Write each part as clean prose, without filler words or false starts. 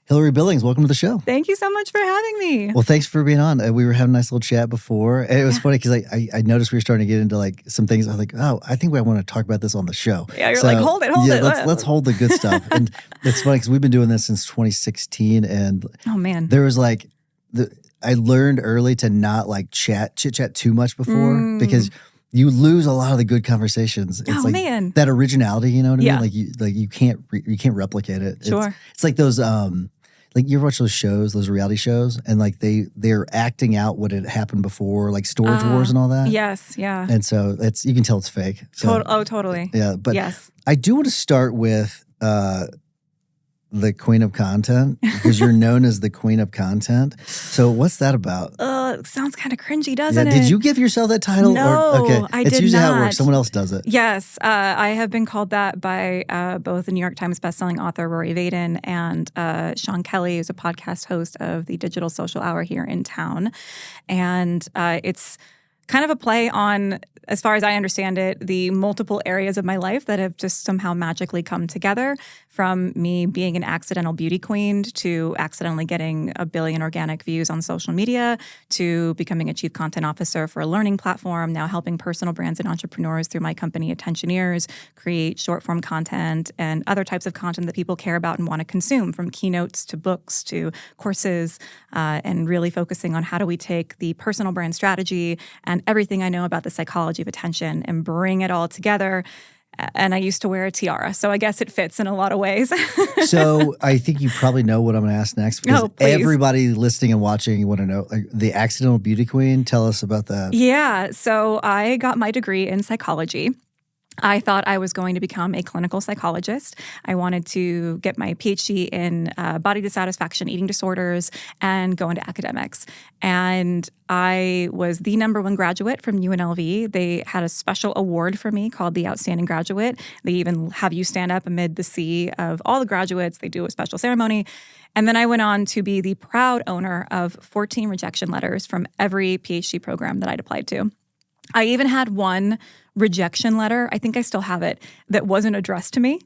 Hilary Billings, welcome to the show. Thank you so much for having me. Well, thanks for being on. We were having a nice little chat before. And it was funny because I noticed we were starting to get into like some things. I was like, oh, I think I want to talk about this on the show. Yeah, you're like, hold it. Let's hold the good stuff. And it's funny because we've been doing this since 2016. And oh, man. There was like, I learned early to not like chit chat too much before because you lose a lot of the good conversations. It's like man. That originality, you know what I mean? Like you can't replicate it. Sure. It's like those like you ever watch those shows, those reality shows, and like they're acting out what had happened before, like Storage Wars and all that. Yes, yeah. And so you can tell it's fake. So, totally. Yeah, but yes. I do want to start with the Queen of Content because you're known as the Queen of Content. So what's that about? It sounds kind of cringy, doesn't it? Did you give yourself that title? No, I did It's usually not. how it works. Someone else does it. Yes, I have been called that by both the New York Times bestselling author Rory Vaden and Sean Kelly, who's a podcast host of the Digital Social Hour here in town. And it's kind of a play on, as far as I understand it, the multiple areas of my life that have just somehow magically come together, from me being an accidental beauty queen to accidentally getting 1 billion organic views on social media to becoming a chief content officer for a learning platform, now helping personal brands and entrepreneurs through my company Attentioneers create short-form content and other types of content that people care about and want to consume, from keynotes to books to courses, and really focusing on how do we take the personal brand strategy and everything I know about the psychology of attention and bring it all together. And I used to wear a tiara, so I guess it fits in a lot of ways. So I think you probably know what I'm going to ask next because everybody listening and watching, you want to know, like, the accidental beauty queen. Tell us about that. Yeah, so I got my degree in psychology. I thought I was going to become a clinical psychologist. I wanted to get my PhD in body dissatisfaction, eating disorders, and go into academics. And I was the #1 graduate from UNLV. They had a special award for me called the Outstanding Graduate. They even have you stand up amid the sea of all the graduates. They do a special ceremony. And then I went on to be the proud owner of 14 rejection letters from every PhD program that I'd applied to. I even had one rejection letter, I think I still have it, that wasn't addressed to me.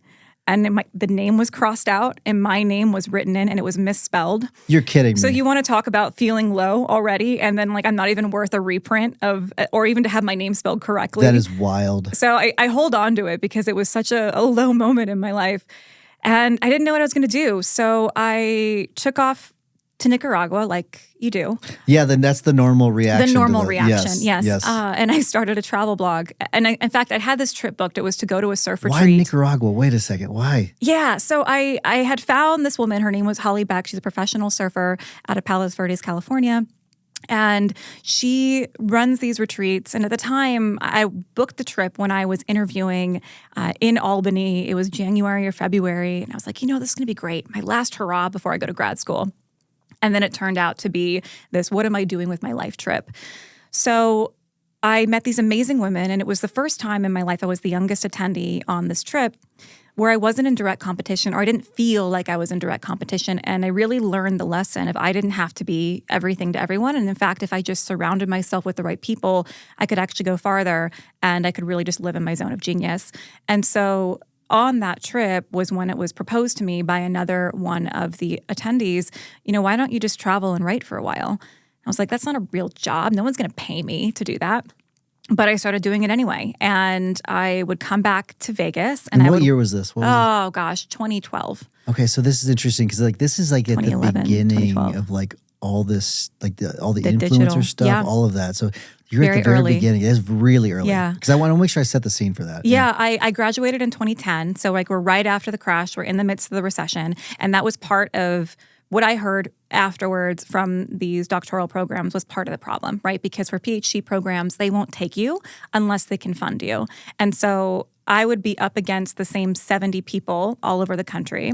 And the name was crossed out and my name was written in and it was misspelled. You're kidding me. So you want to talk about feeling low already, and then like I'm not even worth a reprint of, or even to have my name spelled correctly. That is wild. So I hold on to it because it was such a low moment in my life. And I didn't know what I was going to do. So I took off to Nicaragua, like you do. Yeah, then that's the normal reaction. The normal reaction, yes. Yes. And I started a travel blog. And in fact, I had this trip booked. It was to go to a surf retreat. Why Nicaragua? Wait a second. Why? Yeah, so I had found this woman. Her name was Holly Beck. She's a professional surfer out of Palos Verdes, California. And she runs these retreats. And at the time, I booked the trip when I was interviewing in Albany. It was January or February. And I was like, this is going to be great. My last hurrah before I go to grad school. And then it turned out to be this, what am I doing with my life trip? So I met these amazing women, and it was the first time in my life I was the youngest attendee on this trip where I wasn't in direct competition, or I didn't feel like I was in direct competition. And I really learned the lesson of I didn't have to be everything to everyone. And in fact, if I just surrounded myself with the right people, I could actually go farther and I could really just live in my zone of genius. And so on that trip was when it was proposed to me by another one of the attendees, why don't you just travel and write for a while? I was like, that's not a real job. No one's going to pay me to do that. But I started doing it anyway. And I would come back to Vegas. And what year was this? 2012. Okay, so this is interesting because this is like at the beginning of like all this, like all the influencer digital stuff, all of that. So you're very at the very early. Beginning. It's really early. Yeah. Because I want to make sure I set the scene for that. Yeah, I graduated in 2010. So like we're right after the crash. We're in the midst of the recession. And that was part of what I heard afterwards from these doctoral programs was part of the problem, right? Because for PhD programs, they won't take you unless they can fund you. And so I would be up against the same 70 people all over the country.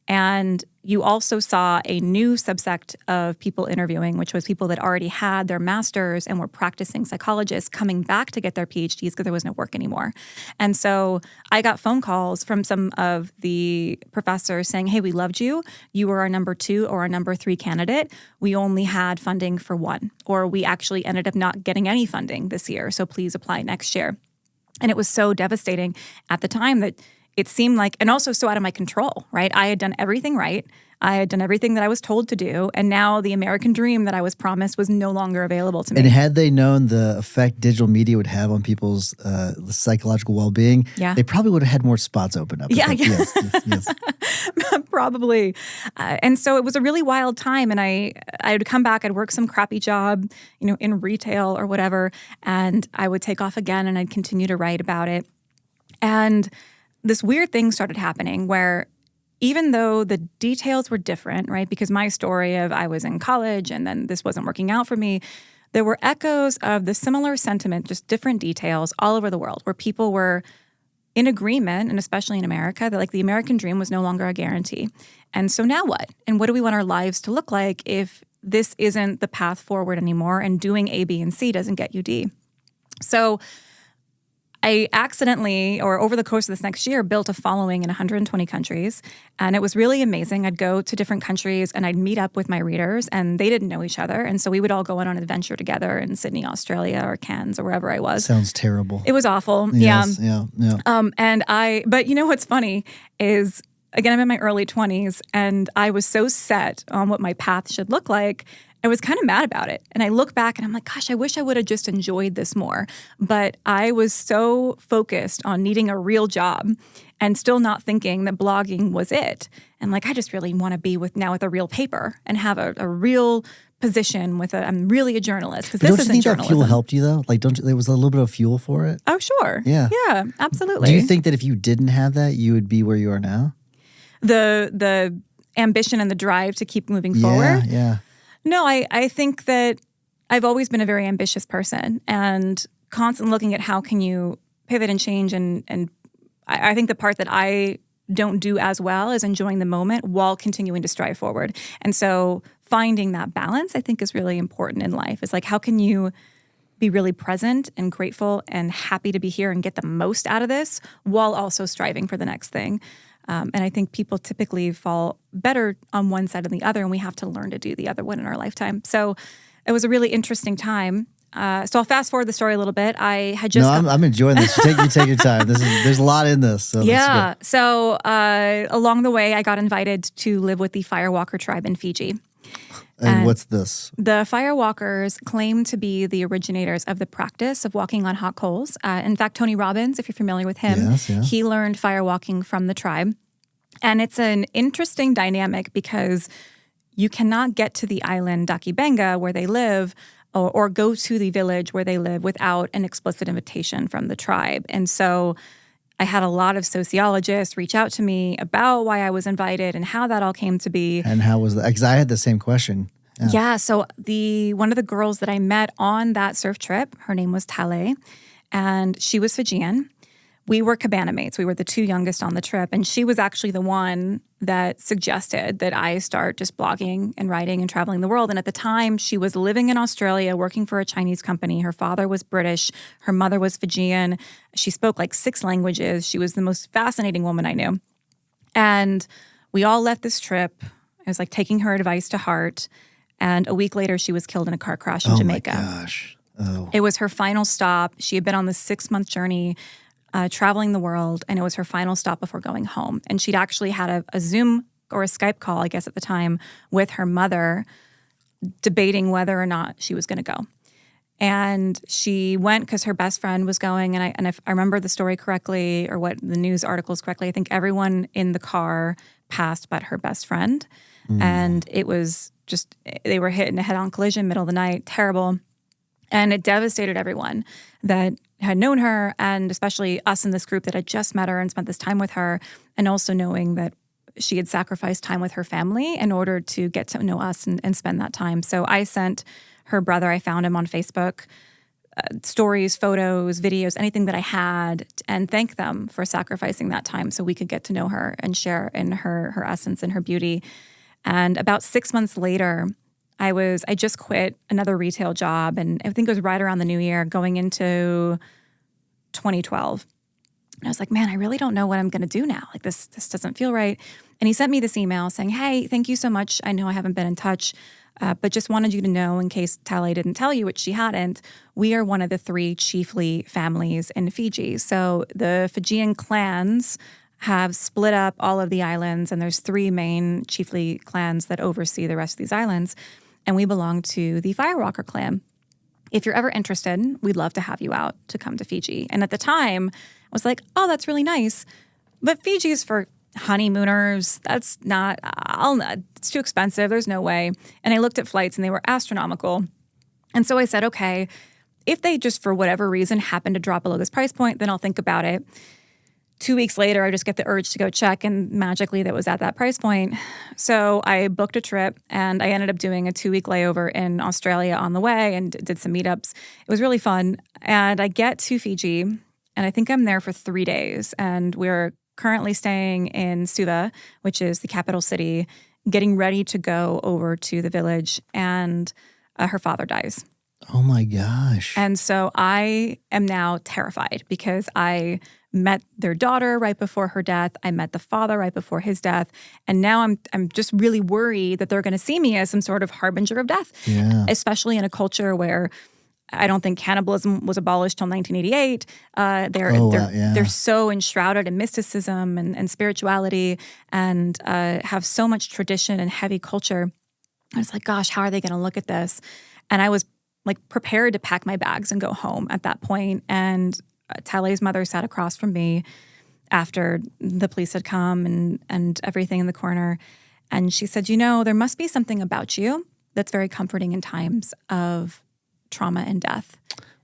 And you also saw a new subsect of people interviewing, which was people that already had their masters and were practicing psychologists coming back to get their PhDs because there was no work anymore. And so I got phone calls from some of the professors saying, hey, we loved you. You were our number 2 or our number 3 candidate. We only had funding for 1, or we actually ended up not getting any funding this year. So please apply next year. And it was so devastating at the time that it seemed like, and also so out of my control, right? I had done everything right. I had done everything that I was told to do. And now the American dream that I was promised was no longer available to me. And had they known the effect digital media would have on people's psychological well-being, they probably would have had more spots open up. Yeah. Yes. Probably. And so it was a really wild time. And I'd come back, I'd work some crappy job, in retail or whatever. And I would take off again and I'd continue to write about it. And this weird thing started happening where even though the details were different, right? Because my story of I was in college and then this wasn't working out for me, there were echoes of the similar sentiment, just different details all over the world where people were in agreement, and especially in America, that like the American dream was no longer a guarantee. And so now what? And what do we want our lives to look like if this isn't the path forward anymore and doing A, B, and C doesn't get you D? So I accidentally, or over the course of this next year, built a following in 120 countries. And it was really amazing. I'd go to different countries and I'd meet up with my readers and they didn't know each other. And so we would all go on an adventure together in Sydney, Australia or Cairns or wherever I was. Sounds terrible. It was awful. Yes, yeah. But you know what's funny is, again, I'm in my early 20s and I was so set on what my path should look like. I was kind of mad about it. And I look back and I'm like, gosh, I wish I would have just enjoyed this more. But I was so focused on needing a real job and still not thinking that blogging was it. And like, I just really want to be with a real paper and have a real position I'm really a journalist, because this isn't journalism. Don't you think that fuel helped you though? Like, there was a little bit of fuel for it? Oh, sure. Yeah. Yeah, absolutely. Do you think that if you didn't have that, you would be where you are now? The ambition and the drive to keep moving forward? Yeah. No, I think that I've always been a very ambitious person and constantly looking at how can you pivot and change. And I think the part that I don't do as well is enjoying the moment while continuing to strive forward. And so finding that balance, I think, is really important in life. It's like, how can you be really present and grateful and happy to be here and get the most out of this while also striving for the next thing? And I think people typically fall better on one side than the other, and we have to learn to do the other one in our lifetime. So it was a really interesting time. So I'll fast forward the story a little bit. I had just I'm enjoying this. You take your time. There's a lot in this. So yeah. So along the way, I got invited to live with the Firewalker tribe in Fiji. And what's this? The Firewalkers claim to be the originators of the practice of walking on hot coals. In fact, Tony Robbins, if you're familiar with him, yes, yeah. He learned firewalking from the tribe. And it's an interesting dynamic because you cannot get to the island Dakibenga where they live or go to the village where they live without an explicit invitation from the tribe. And so I had a lot of sociologists reach out to me about why I was invited and how that all came to be. And how was that? Because I had the same question. Yeah, so one of the girls that I met on that surf trip, her name was Tale, and she was Fijian. We were cabana mates. We were the two youngest on the trip, and she was actually the one that suggested that I start just blogging and writing and traveling the world. And at the time, she was living in Australia, working for a Chinese company. Her father was British. Her mother was Fijian. She spoke like 6 languages. She was the most fascinating woman I knew. And we all left this trip. I was like taking her advice to heart. And a week later, she was killed in a car crash in Jamaica. Oh, my gosh. Oh. It was her final stop. She had been on this 6-month journey traveling the world, and it was her final stop before going home. And she'd actually had a Zoom or a Skype call, I guess at the time, with her mother, debating whether or not she was going to go. And she went because her best friend was going, and if I remember the story correctly, or what the news articles correctly, I think everyone in the car passed but her best friend. And it was just, they were hit in a head-on collision, middle of the night, terrible. And it devastated everyone that had known her, and especially us in this group that had just met her and spent this time with her, and also knowing that she had sacrificed time with her family in order to get to know us and spend that time. So I sent her brother, I found him on Facebook, stories, photos, videos, anything that I had, and thank them for sacrificing that time so we could get to know her and share in her essence and her beauty. And about 6 months later, I just quit another retail job, and I think it was right around the new year, going into 2012. And I was like, man, I really don't know what I'm going to do now. Like this doesn't feel right. And he sent me this email saying, hey, thank you so much. I know I haven't been in touch, but just wanted you to know, in case Tale didn't tell you, which she hadn't, we are one of the 3 chiefly families in Fiji. So the Fijian clans have split up all of the islands, and there's 3 main chiefly clans that oversee the rest of these islands, and we belong to the Firewalker clan. If you're ever interested, we'd love to have you out to come to Fiji. And at the time, I was like, oh, that's really nice. But Fiji is for honeymooners. That's not, it's too expensive. There's no way. And I looked at flights and they were astronomical. And so I said, okay, if they just for whatever reason happen to drop below this price point, then I'll think about it. 2 weeks later, I just get the urge to go check, and magically that was at that price point. So I booked a trip, and I ended up doing a 2-week layover in Australia on the way and did some meetups. It was really fun. And I get to Fiji, and I think I'm there for 3 days. And we're currently staying in Suva, which is the capital city, getting ready to go over to the village, and her father dies. Oh my gosh. And so I am now terrified because I met their daughter right before her death. I met the father right before his death. And now I'm just really worried that they're going to see me as some sort of harbinger of death, especially in a culture where I don't think cannibalism was abolished till 1988. They're so enshrouded in mysticism and spirituality, and have so much tradition and heavy culture. I was like, gosh, how are they going to look at this? And I was like prepared to pack my bags and go home at that point. And Tale's mother sat across from me after the police had come and everything in the corner. And she said, there must be something about you that's very comforting in times of trauma and death.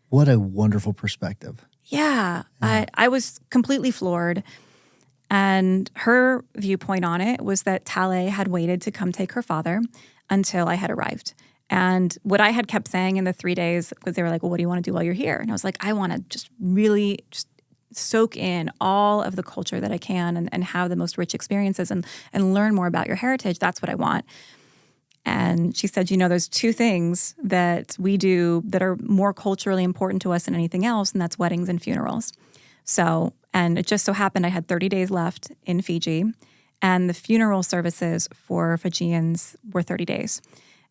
What a wonderful perspective. Yeah. I was completely floored. And her viewpoint on it was that Tale had waited to come take her father until I had arrived. And what I had kept saying in the 3 days, because they were like, well, what do you want to do while you're here? And I was like, I want to just really just soak in all of the culture that I can and have the most rich experiences and learn more about your heritage. That's what I want. And she said, there's 2 things that we do that are more culturally important to us than anything else, and that's weddings and funerals. So, and it just so happened I had 30 days left in Fiji, and the funeral services for Fijians were 30 days.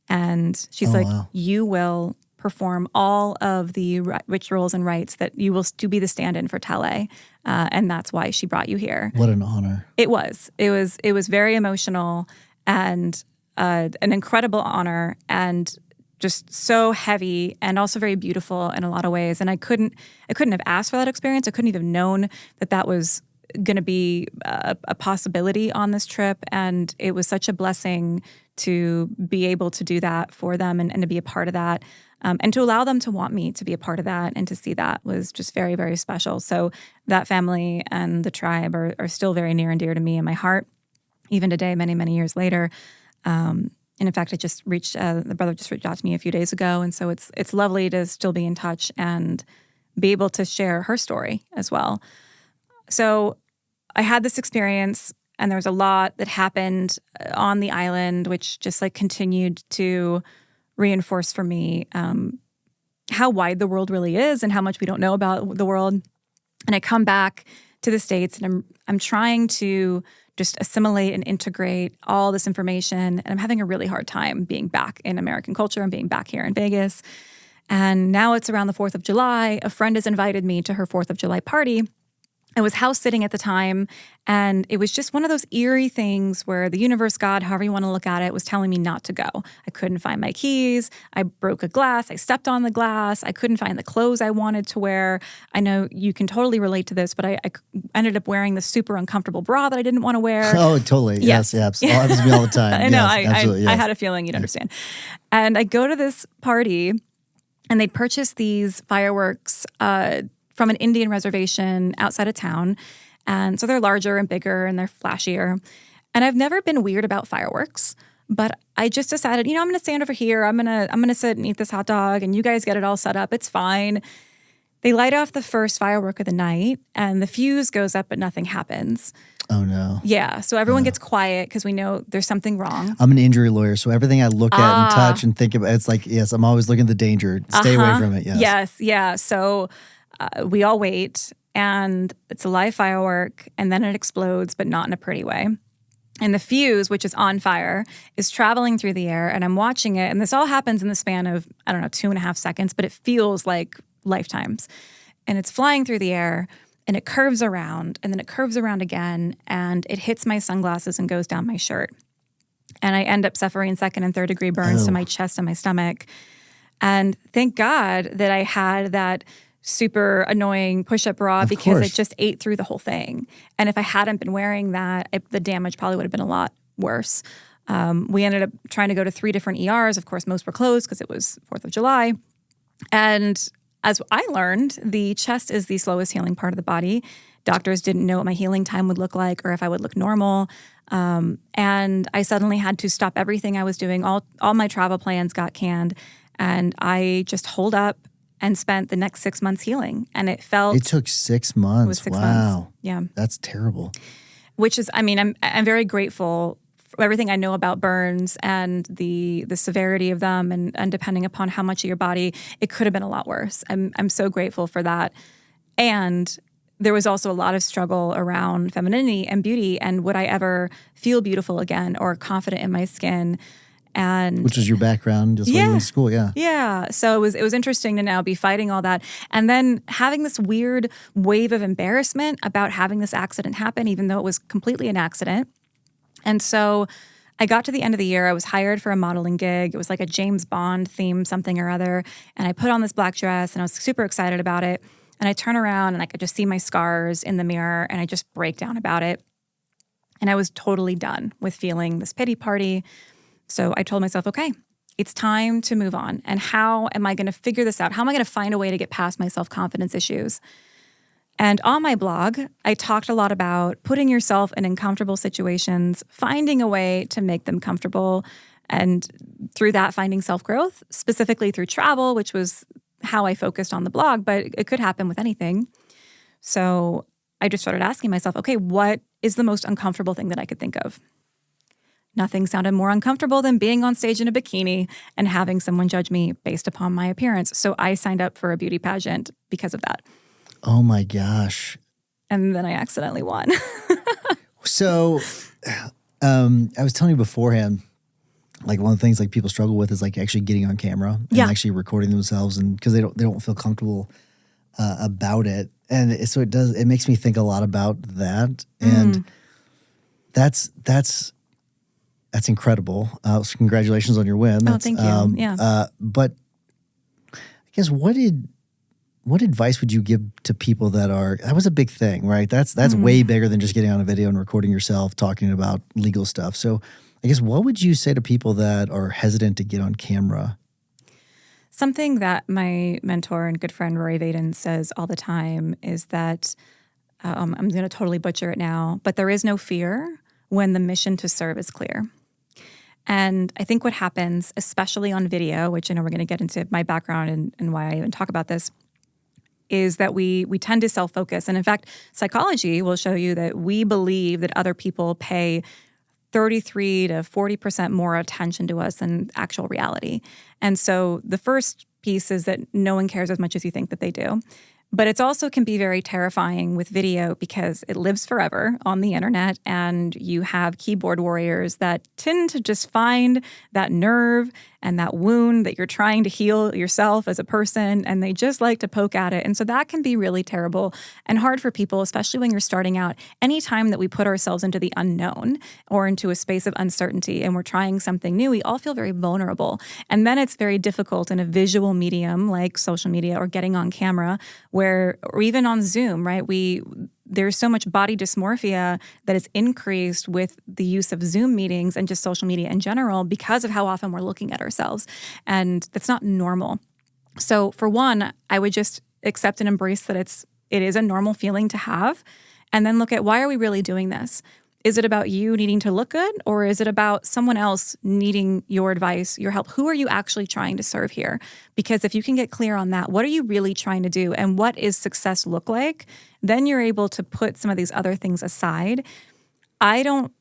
And she's wow. You will perform all of the rituals and rites that you will to be the stand-in for Tale. And that's why she brought you here. What an honor. It was very emotional and an incredible honor and just so heavy and also very beautiful in a lot of ways. And I couldn't have asked for that experience. I couldn't even have known that was going to be a possibility on this trip. And it was such a blessing to be able to do that for them and to be a part of that. And to allow them to want me to be a part of that and to see that was just very, very special. So that family and the tribe are still very near and dear to me in my heart, even today, many, many years later. And in fact, the brother just reached out to me a few days ago. And so it's lovely to still be in touch and be able to share her story as well. So I had this experience, and there was a lot that happened on the island, which just continued to reinforce for me how wide the world really is and how much we don't know about the world. And I come back to the States, and I'm trying to just assimilate and integrate all this information, and I'm having a really hard time being back in American culture and being back here in Vegas. And now it's around the 4th of July. A friend has invited me to her 4th of July party. I was house sitting at the time, and it was just one of those eerie things where the universe, God, however you want to look at it, was telling me not to go. I couldn't find my keys. I broke a glass. I stepped on the glass. I couldn't find the clothes I wanted to wear. I know you can totally relate to this, but I ended up wearing this super uncomfortable bra that I didn't want to wear. Oh, totally. Yes. Oh, it happens to me all the time. I know. Yes, I had a feeling you'd understand. And I go to this party, and they purchase these fireworks from an Indian reservation outside of town. And so they're larger and bigger and they're flashier. And I've never been weird about fireworks, but I just decided, I'm going to stand over here. I'm going to sit and eat this hot dog, and you guys get it all set up. It's fine. They light off the first firework of the night, and the fuse goes up, but nothing happens. Oh, no. Yeah. So everyone gets quiet because we know there's something wrong. I'm an injury lawyer, so everything I look at and touch and think about, it's like, yes, I'm always looking at the danger. Stay away from it. Yes. Yes. Yeah. So we all wait, and it's a live firework, and then it explodes, but not in a pretty way. And the fuse, which is on fire, is traveling through the air, and I'm watching it. And this all happens in the span of, 2.5 seconds, but it feels like lifetimes. And it's flying through the air, and it curves around, and then it curves around again, and it hits my sunglasses and goes down my shirt. And I end up suffering second and third degree burns to my chest and my stomach. And thank God that I had that super annoying push-up bra because it just ate through the whole thing. And if I hadn't been wearing that, the damage probably would have been a lot worse. We ended up trying to go to 3 different ERs. Of course, most were closed because it was 4th of July. And as I learned, the chest is the slowest healing part of the body. Doctors didn't know what my healing time would look like or if I would look normal. And I suddenly had to stop everything I was doing. All my travel plans got canned. And I just holed up and spent the next 6 months healing. And it took 6 months. It was 6 wow. months. Yeah. That's terrible. Which is, I'm very grateful for everything I know about burns and the severity of them, and depending upon how much of your body, it could have been a lot worse. I'm so grateful for that. And there was also a lot of struggle around femininity and beauty, and would I ever feel beautiful again or confident in my skin? And which was your background, just when you went to school, yeah. Yeah. So it was interesting to now be fighting all that. And then having this weird wave of embarrassment about having this accident happen, even though it was completely an accident. And so I got to the end of the year. I was hired for a modeling gig. It was like a James Bond theme, something or other. And I put on this black dress and I was super excited about it. And I turn around and I could just see my scars in the mirror and I just break down about it. And I was totally done with feeling this pity party. So I told myself, okay, it's time to move on. And how am I going to figure this out? How am I going to find a way to get past my self-confidence issues? And on my blog, I talked a lot about putting yourself in uncomfortable situations, finding a way to make them comfortable, and through that, finding self-growth, specifically through travel, which was how I focused on the blog, but it could happen with anything. So I just started asking myself, okay, what is the most uncomfortable thing that I could think of? Nothing sounded more uncomfortable than being on stage in a bikini and having someone judge me based upon my appearance. So I signed up for a beauty pageant because of that. Oh my gosh. And then I accidentally won. So I was telling you beforehand, like one of the things like people struggle with is like actually getting on camera and actually recording themselves, and because they don't feel comfortable about it. And it makes me think a lot about that. And that's incredible. So congratulations on your win. Thank you. But I guess what advice would you give to people that was a big thing, right? That's way bigger than just getting on a video and recording yourself talking about legal stuff. So I guess what would you say to people that are hesitant to get on camera? Something that my mentor and good friend Rory Vaden says all the time is that, I'm going to totally butcher it now, but there is no fear when the mission to serve is clear. And I think what happens, especially on video, which I know we're going to get into my background and why I even talk about this, is that we tend to self-focus. And in fact, psychology will show you that we believe that other people pay 33 to 40% more attention to us than actual reality. And so the first piece is that no one cares as much as you think that they do. But it also can be very terrifying with video because it lives forever on the internet, and you have keyboard warriors that tend to just find that nerve and that wound that you're trying to heal yourself as a person, and they just like to poke at it. And so that can be really terrible and hard for people, especially when you're starting out. Anytime that we put ourselves into the unknown or into a space of uncertainty and we're trying something new, we all feel very vulnerable. And then it's very difficult in a visual medium like social media or getting on camera, or even on Zoom, right? There's so much body dysmorphia that is increased with the use of Zoom meetings and just social media in general because of how often we're looking at ourselves. And that's not normal. So for one, I would just accept and embrace that it is a normal feeling to have, and then look at, why are we really doing this? Is it about you needing to look good, or is it about someone else needing your advice, your help? Who are you actually trying to serve here? Because if you can get clear on that, what are you really trying to do, and what is success look like? Then you're able to put some of these other things aside. I don't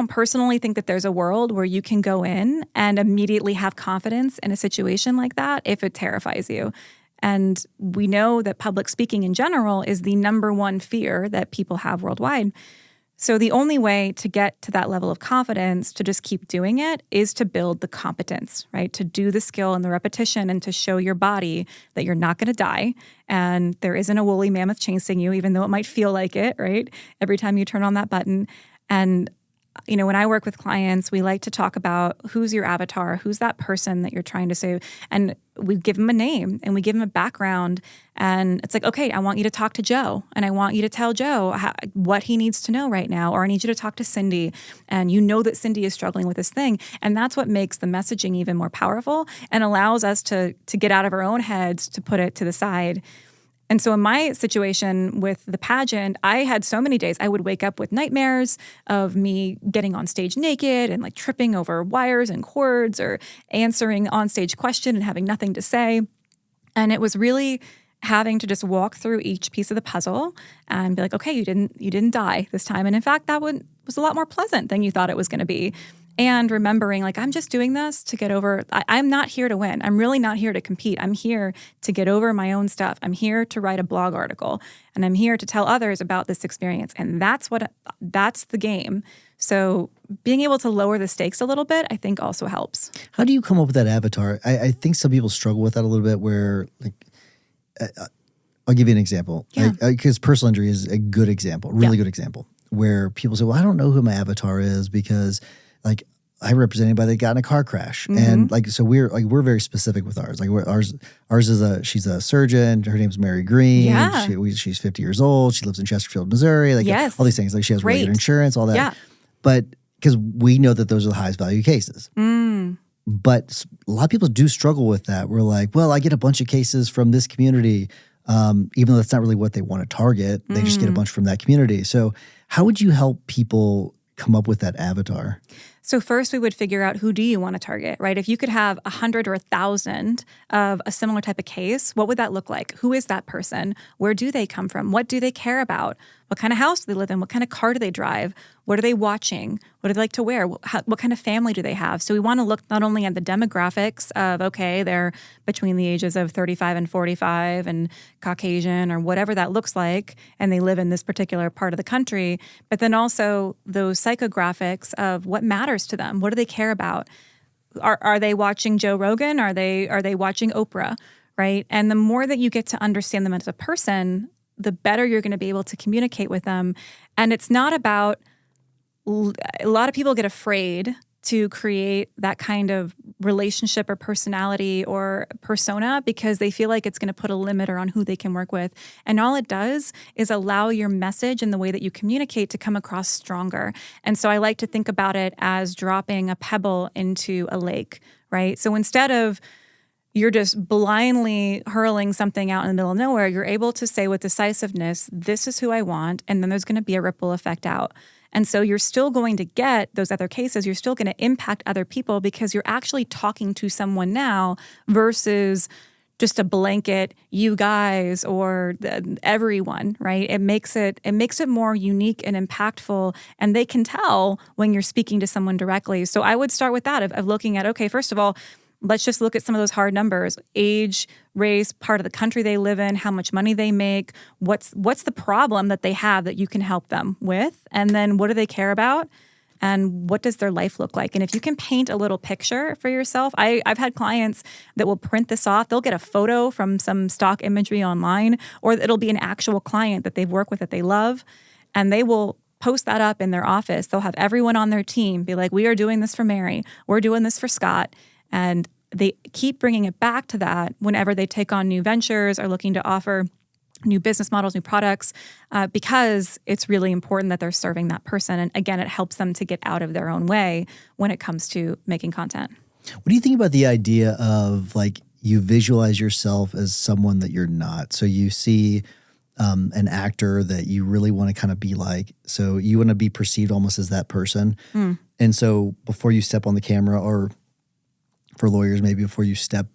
personally think that there's a world where you can go in and immediately have confidence in a situation like that if it terrifies you. And we know that public speaking in general is the number one fear that people have worldwide. So the only way to get to that level of confidence, to just keep doing it, is to build the competence, right? To do the skill and the repetition and to show your body that you're not going to die and there isn't a woolly mammoth chasing you, even though it might feel like it, right? Every time you turn on that button. And when I work with clients, we like to talk about who's your avatar, who's that person that you're trying to save. And we give them a name and we give them a background. And it's like, okay, I want you to talk to Joe and I want you to tell Joe what he needs to know right now. Or I need you to talk to Cindy and you know that Cindy is struggling with this thing. And that's what makes the messaging even more powerful and allows us to get out of our own heads, to put it to the side. And so in my situation with the pageant, I had so many days. I would wake up with nightmares of me getting on stage naked and like tripping over wires and cords or answering on stage question and having nothing to say. And it was really having to just walk through each piece of the puzzle and be like, okay, you didn't die this time. And in fact, that was a lot more pleasant than you thought it was going to be. And remembering, like, I'm just doing this to get over, I'm not here to win. I'm really not here to compete. I'm here to get over my own stuff. I'm here to write a blog article. And I'm here to tell others about this experience. And that's the game. So being able to lower the stakes a little bit, I think also helps. How do you come up with that avatar? I think some people struggle with that a little bit where, like, I'll give you an example. Yeah. Because personal injury is a good example, really good example, where people say, well, I don't know who my avatar is because, like, I represent anybody that got in a car crash. Mm-hmm. And like, so we're very specific with ours. Like ours is she's a surgeon. Her name's Mary Green. Yeah. She's 50 years old. She lives in Chesterfield, Missouri. Like all these things. Like she has regular insurance, all that. Yeah. But because we know that those are the highest value cases. Mm. But a lot of people do struggle with that. We're like, well, I get a bunch of cases from this community, even though that's not really what they want to target. They just get a bunch from that community. So how would you help people come up with that avatar? So first we would figure out, who do you want to target, right? If you could have 100 or 1,000 of a similar type of case, what would that look like? Who is that person? Where do they come from? What do they care about? What kind of house do they live in? What kind of car do they drive? What are they watching? What do they like to wear? What kind of family do they have? So we want to look not only at the demographics of, okay, they're between the ages of 35 and 45 and Caucasian or whatever that looks like, and they live in this particular part of the country, but then also those psychographics of what matters to them. What do they care about? Are they watching Joe Rogan? Are they watching Oprah? Right? And the more that you get to understand them as a person, the better you're going to be able to communicate with them. And it's not about, a lot of people get afraid to create that kind of relationship or personality or persona because they feel like it's going to put a limiter on who they can work with. And all it does is allow your message and the way that you communicate to come across stronger. And so I like to think about it as dropping a pebble into a lake, right? So instead of you're just blindly hurling something out in the middle of nowhere, you're able to say with decisiveness, this is who I want, and then there's going to be a ripple effect out. And so you're still going to get those other cases. You're still going to impact other people because you're actually talking to someone now versus just a blanket, you guys or everyone, right? It makes it more unique and impactful, and they can tell when you're speaking to someone directly. So I would start with that of looking at, okay, first of all, let's just look at some of those hard numbers: age, race, part of the country they live in, how much money they make, what's the problem that they have that you can help them with, and then what do they care about, and what does their life look like? And if you can paint a little picture for yourself, I've had clients that will print this off. They'll get a photo from some stock imagery online, or it'll be an actual client that they've worked with that they love, and they will post that up in their office. They'll have everyone on their team be like, we are doing this for Mary, we're doing this for Scott. And they keep bringing it back to that whenever they take on new ventures or looking to offer new business models, new products, because it's really important that they're serving that person. And again, it helps them to get out of their own way when it comes to making content. What do you think about the idea of, like, you visualize yourself as someone that you're not? So you see an actor that you really want to kind of be like. So you want to be perceived almost as that person. Mm. And so before you step on the camera, or for lawyers, maybe before you step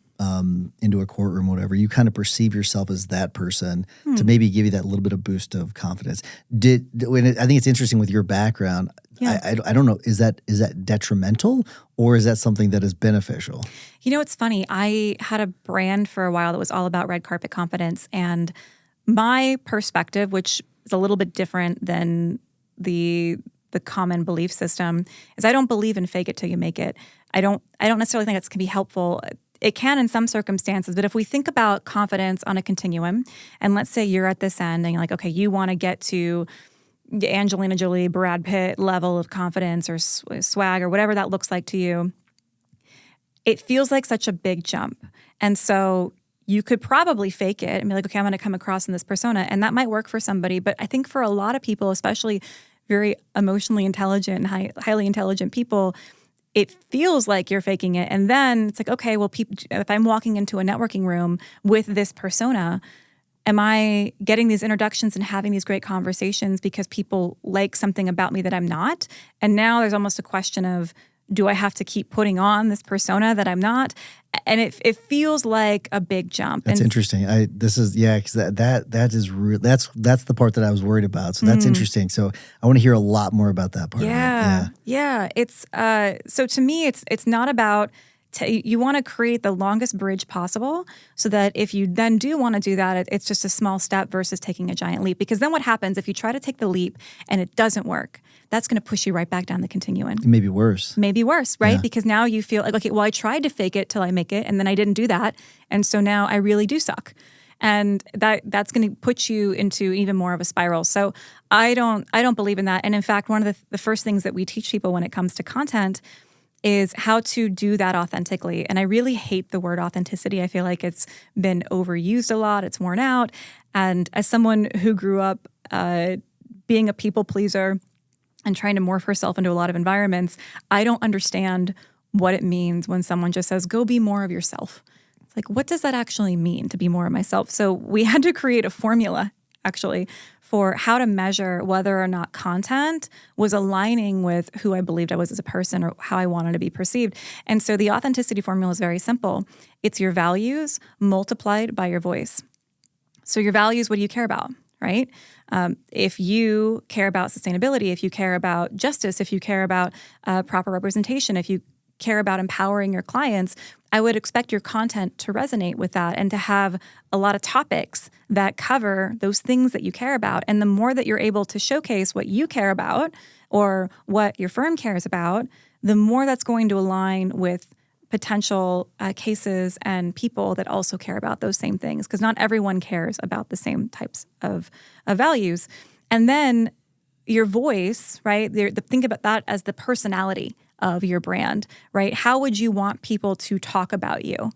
into a courtroom, whatever, you kind of perceive yourself as that person to maybe give you that little bit of boost of confidence. I think it's interesting with your background. Yeah. I don't know, is that detrimental, or is that something that is beneficial? You know, it's funny. I had a brand for a while that was all about red carpet confidence, and my perspective, which is a little bit different than the common belief system is I don't believe in fake it till you make it. I don't necessarily think that can be helpful. It can in some circumstances, but if we think about confidence on a continuum, and let's say you're at this end and you're like, okay, you want to get to Angelina Jolie, Brad Pitt level of confidence or swag or whatever that looks like to you, it feels like such a big jump. And so you could probably fake it and be like, okay, I'm going to come across in this persona. And that might work for somebody. But I think for a lot of people, especially very emotionally intelligent, highly intelligent people, it feels like you're faking it. And then it's like, okay, well, if I'm walking into a networking room with this persona, am I getting these introductions and having these great conversations because people like something about me that I'm not? And now there's almost a question of, do I have to keep putting on this persona that I'm not? And it feels like a big jump. That's interesting. Because that is real. That's the part that I was worried about. So that's interesting. So I want to hear a lot more about that part. Yeah. It's so to me, it's not about. You want to create the longest bridge possible so that if you then do want to do that, it's just a small step versus taking a giant leap. Because then what happens if you try to take the leap and it doesn't work? That's going to push you right back down the continuum. Maybe worse, right? Yeah. Because now you feel like, okay, well, I tried to fake it till I make it and then I didn't do that. And so now I really do suck. And that's going to put you into even more of a spiral. So I don't believe in that. And in fact, one of the first things that we teach people when it comes to content is how to do that authentically. And I really hate the word authenticity. I feel like it's been overused a lot. It's worn out. And as someone who grew up being a people pleaser and trying to morph herself into a lot of environments, I don't understand what it means when someone just says, go be more of yourself. It's like, what does that actually mean to be more of myself? So we had to create a formula, actually, for how to measure whether or not content was aligning with who I believed I was as a person or how I wanted to be perceived. And so the authenticity formula is very simple. It's your values multiplied by your voice. So your values, what do you care about, right? If you care about sustainability, if you care about justice, if you care about proper representation, if you care about empowering your clients, I would expect your content to resonate with that and to have a lot of topics that cover those things that you care about. And the more that you're able to showcase what you care about or what your firm cares about, the more that's going to align with potential cases and people that also care about those same things, because not everyone cares about the same types of values. And then your voice, right? Think about that as the personality of your brand, right? How would you want people to talk about you?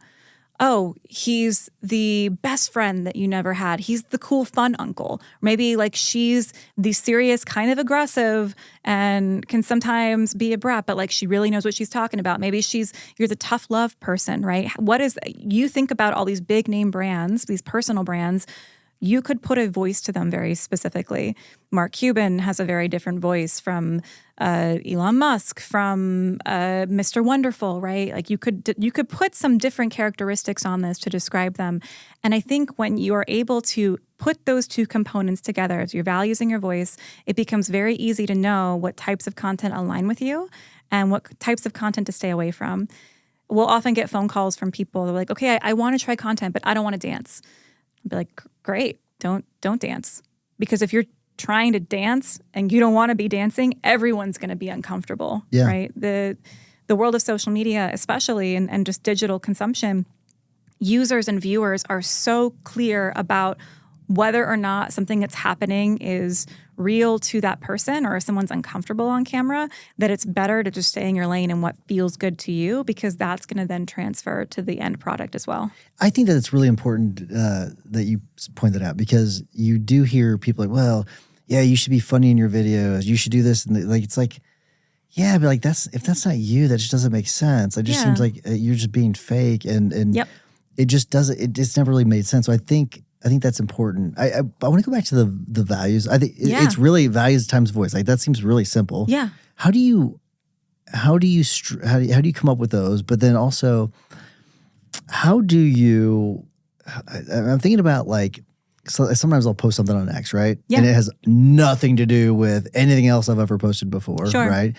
Oh, he's the best friend that you never had. He's the cool, fun uncle. Maybe like she's the serious, kind of aggressive and can sometimes be a brat, but like she really knows what she's talking about. Maybe you're the tough love person, right? You think about all these big name brands, these personal brands, you could put a voice to them very specifically. Mark Cuban has a very different voice from Elon Musk, from Mr. Wonderful, right? Like you could put some different characteristics on this to describe them. And I think when you are able to put those two components together, as your values and your voice, it becomes very easy to know what types of content align with you and what types of content to stay away from. We'll often get phone calls from people that are like, okay, I want to try content, but I don't want to dance. I'd be like, great, don't dance. Because if you're trying to dance and you don't want to be dancing, everyone's going to be uncomfortable, right? The world of social media, especially, and just digital consumption, users and viewers are so clear about whether or not something that's happening is real to that person or if someone's uncomfortable on camera, that it's better to just stay in your lane and what feels good to you, because that's going to then transfer to the end product as well. I think that it's really important that you point that out, because you do hear people like, well, yeah, you should be funny in your videos. You should do this. And like, it's like, yeah, but like if that's not you, that just doesn't make sense. It just seems like you're just being fake and it just doesn't, it's never really made sense. So I think that's important. I want to go back to the values. I think it's really values times voice. Like that seems really simple. Yeah. How do you come up with those? But then also, how do you? I'm thinking about like, so sometimes I'll post something on X, right? Yeah. And it has nothing to do with anything else I've ever posted before, right?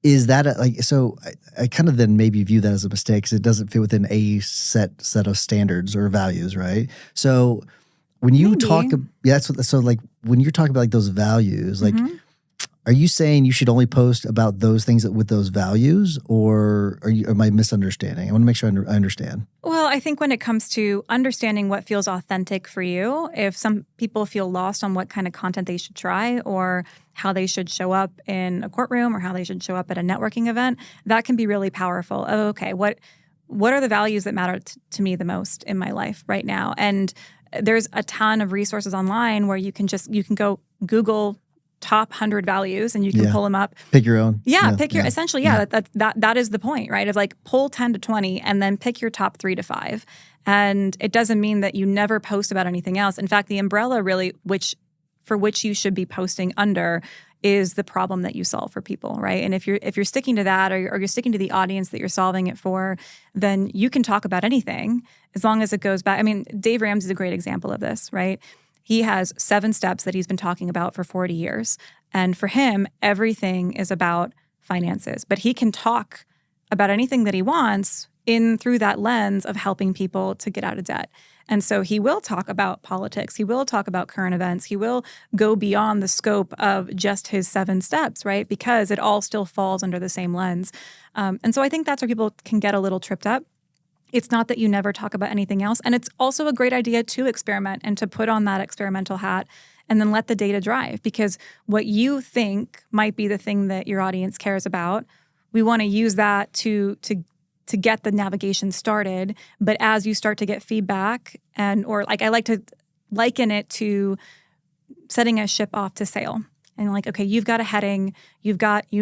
Is that so? I kind of then maybe view that as a mistake because it doesn't fit within a set of standards or values, right? So when you talk, so like when you're talking about like those values, like Are you saying you should only post about those things with those values, or am I misunderstanding? I want to make sure I understand. Well, I think when it comes to understanding what feels authentic for you, if some people feel lost on what kind of content they should try or how they should show up in a courtroom or how they should show up at a networking event, that can be really powerful. Oh, okay, what are the values that matter to me the most in my life right now? And there's a ton of resources online where you can go Google top 100 values and you can pull them up. Pick your own. Pick your essentially. That is the point, right? Of like pull 10 to 20 and then pick your top 3 to 5. And it doesn't mean that you never post about anything else. In fact, the umbrella really for which you should be posting under is the problem that you solve for people, right? And if you're sticking to that or you're sticking to the audience that you're solving it for, then you can talk about anything as long as it goes back. I mean, Dave Ramsey is a great example of this, right? He has 7 steps that he's been talking about for 40 years. And for him, everything is about finances. But he can talk about anything that he wants through that lens of helping people to get out of debt. And so he will talk about politics. He will talk about current events. He will go beyond the scope of just his 7 steps, right? Because it all still falls under the same lens. And so I think that's where people can get a little tripped up. It's not that you never talk about anything else. And it's also a great idea to experiment and to put on that experimental hat and then let the data drive. Because what you think might be the thing that your audience cares about, we want to use that to get the navigation started. But as you start to get feedback or I like to liken it to setting a ship off to sail. And like, okay, you've got a heading, you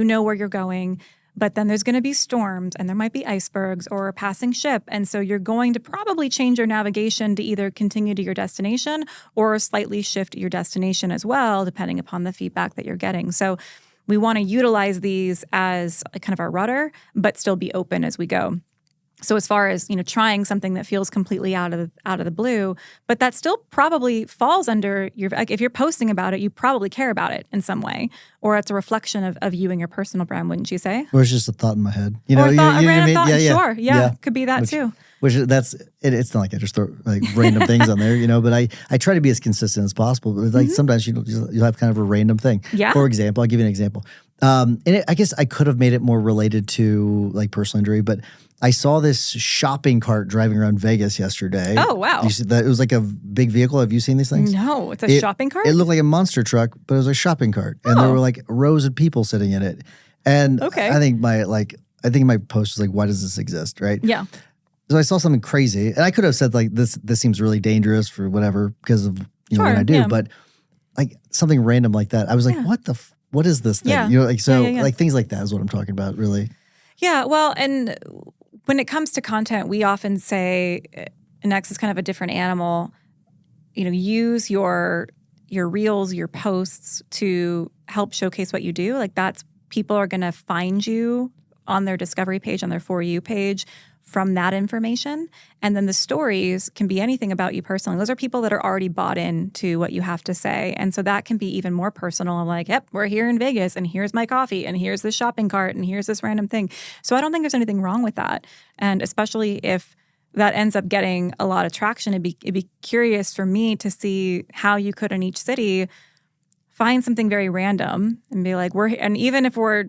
know where you're going. But then there's going to be storms and there might be icebergs or a passing ship. And so you're going to probably change your navigation to either continue to your destination or slightly shift your destination as well, depending upon the feedback that you're getting. So we want to utilize these as kind of our rudder, but still be open as we go. So as far as, trying something that feels completely out of the blue, but that still probably falls under if you're posting about it, you probably care about it in some way, or it's a reflection of you and your personal brand, wouldn't you say? Or it's just a thought in my head. A random thought. Sure. Yeah. Could be that too. It's not like I just throw like random things on there, but I try to be as consistent as possible. But like sometimes you'll have kind of a random thing. Yeah. For example, I'll give you an example. I guess I could have made it more related to like personal injury, but I saw this shopping cart driving around Vegas yesterday. Oh, wow. You see that? It was like a big vehicle. Have you seen these things? No, it's a shopping cart? It looked like a monster truck, but it was a shopping cart. And there were like rows of people sitting in it. And I think my post was like, why does this exist, right? Yeah. So I saw something crazy. And I could have said like, this seems really dangerous for whatever because of what I do. Yeah. But like something random like that, I was like, what is this thing? Yeah. Like things like that is what I'm talking about, really. Yeah, well, and when it comes to content, we often say, and X is kind of a different animal, use your reels, your posts to help showcase what you do. Like people are going to find you on their discovery page, on their For You page from that information. And then the stories can be anything about you personally. Those are people that are already bought into what you have to say. And so that can be even more personal. Like, yep, we're here in Vegas and here's my coffee and here's this shopping cart and here's this random thing. So I don't think there's anything wrong with that. And especially if that ends up getting a lot of traction, it'd be curious for me to see how you could in each city find something very random and be like, and even if we're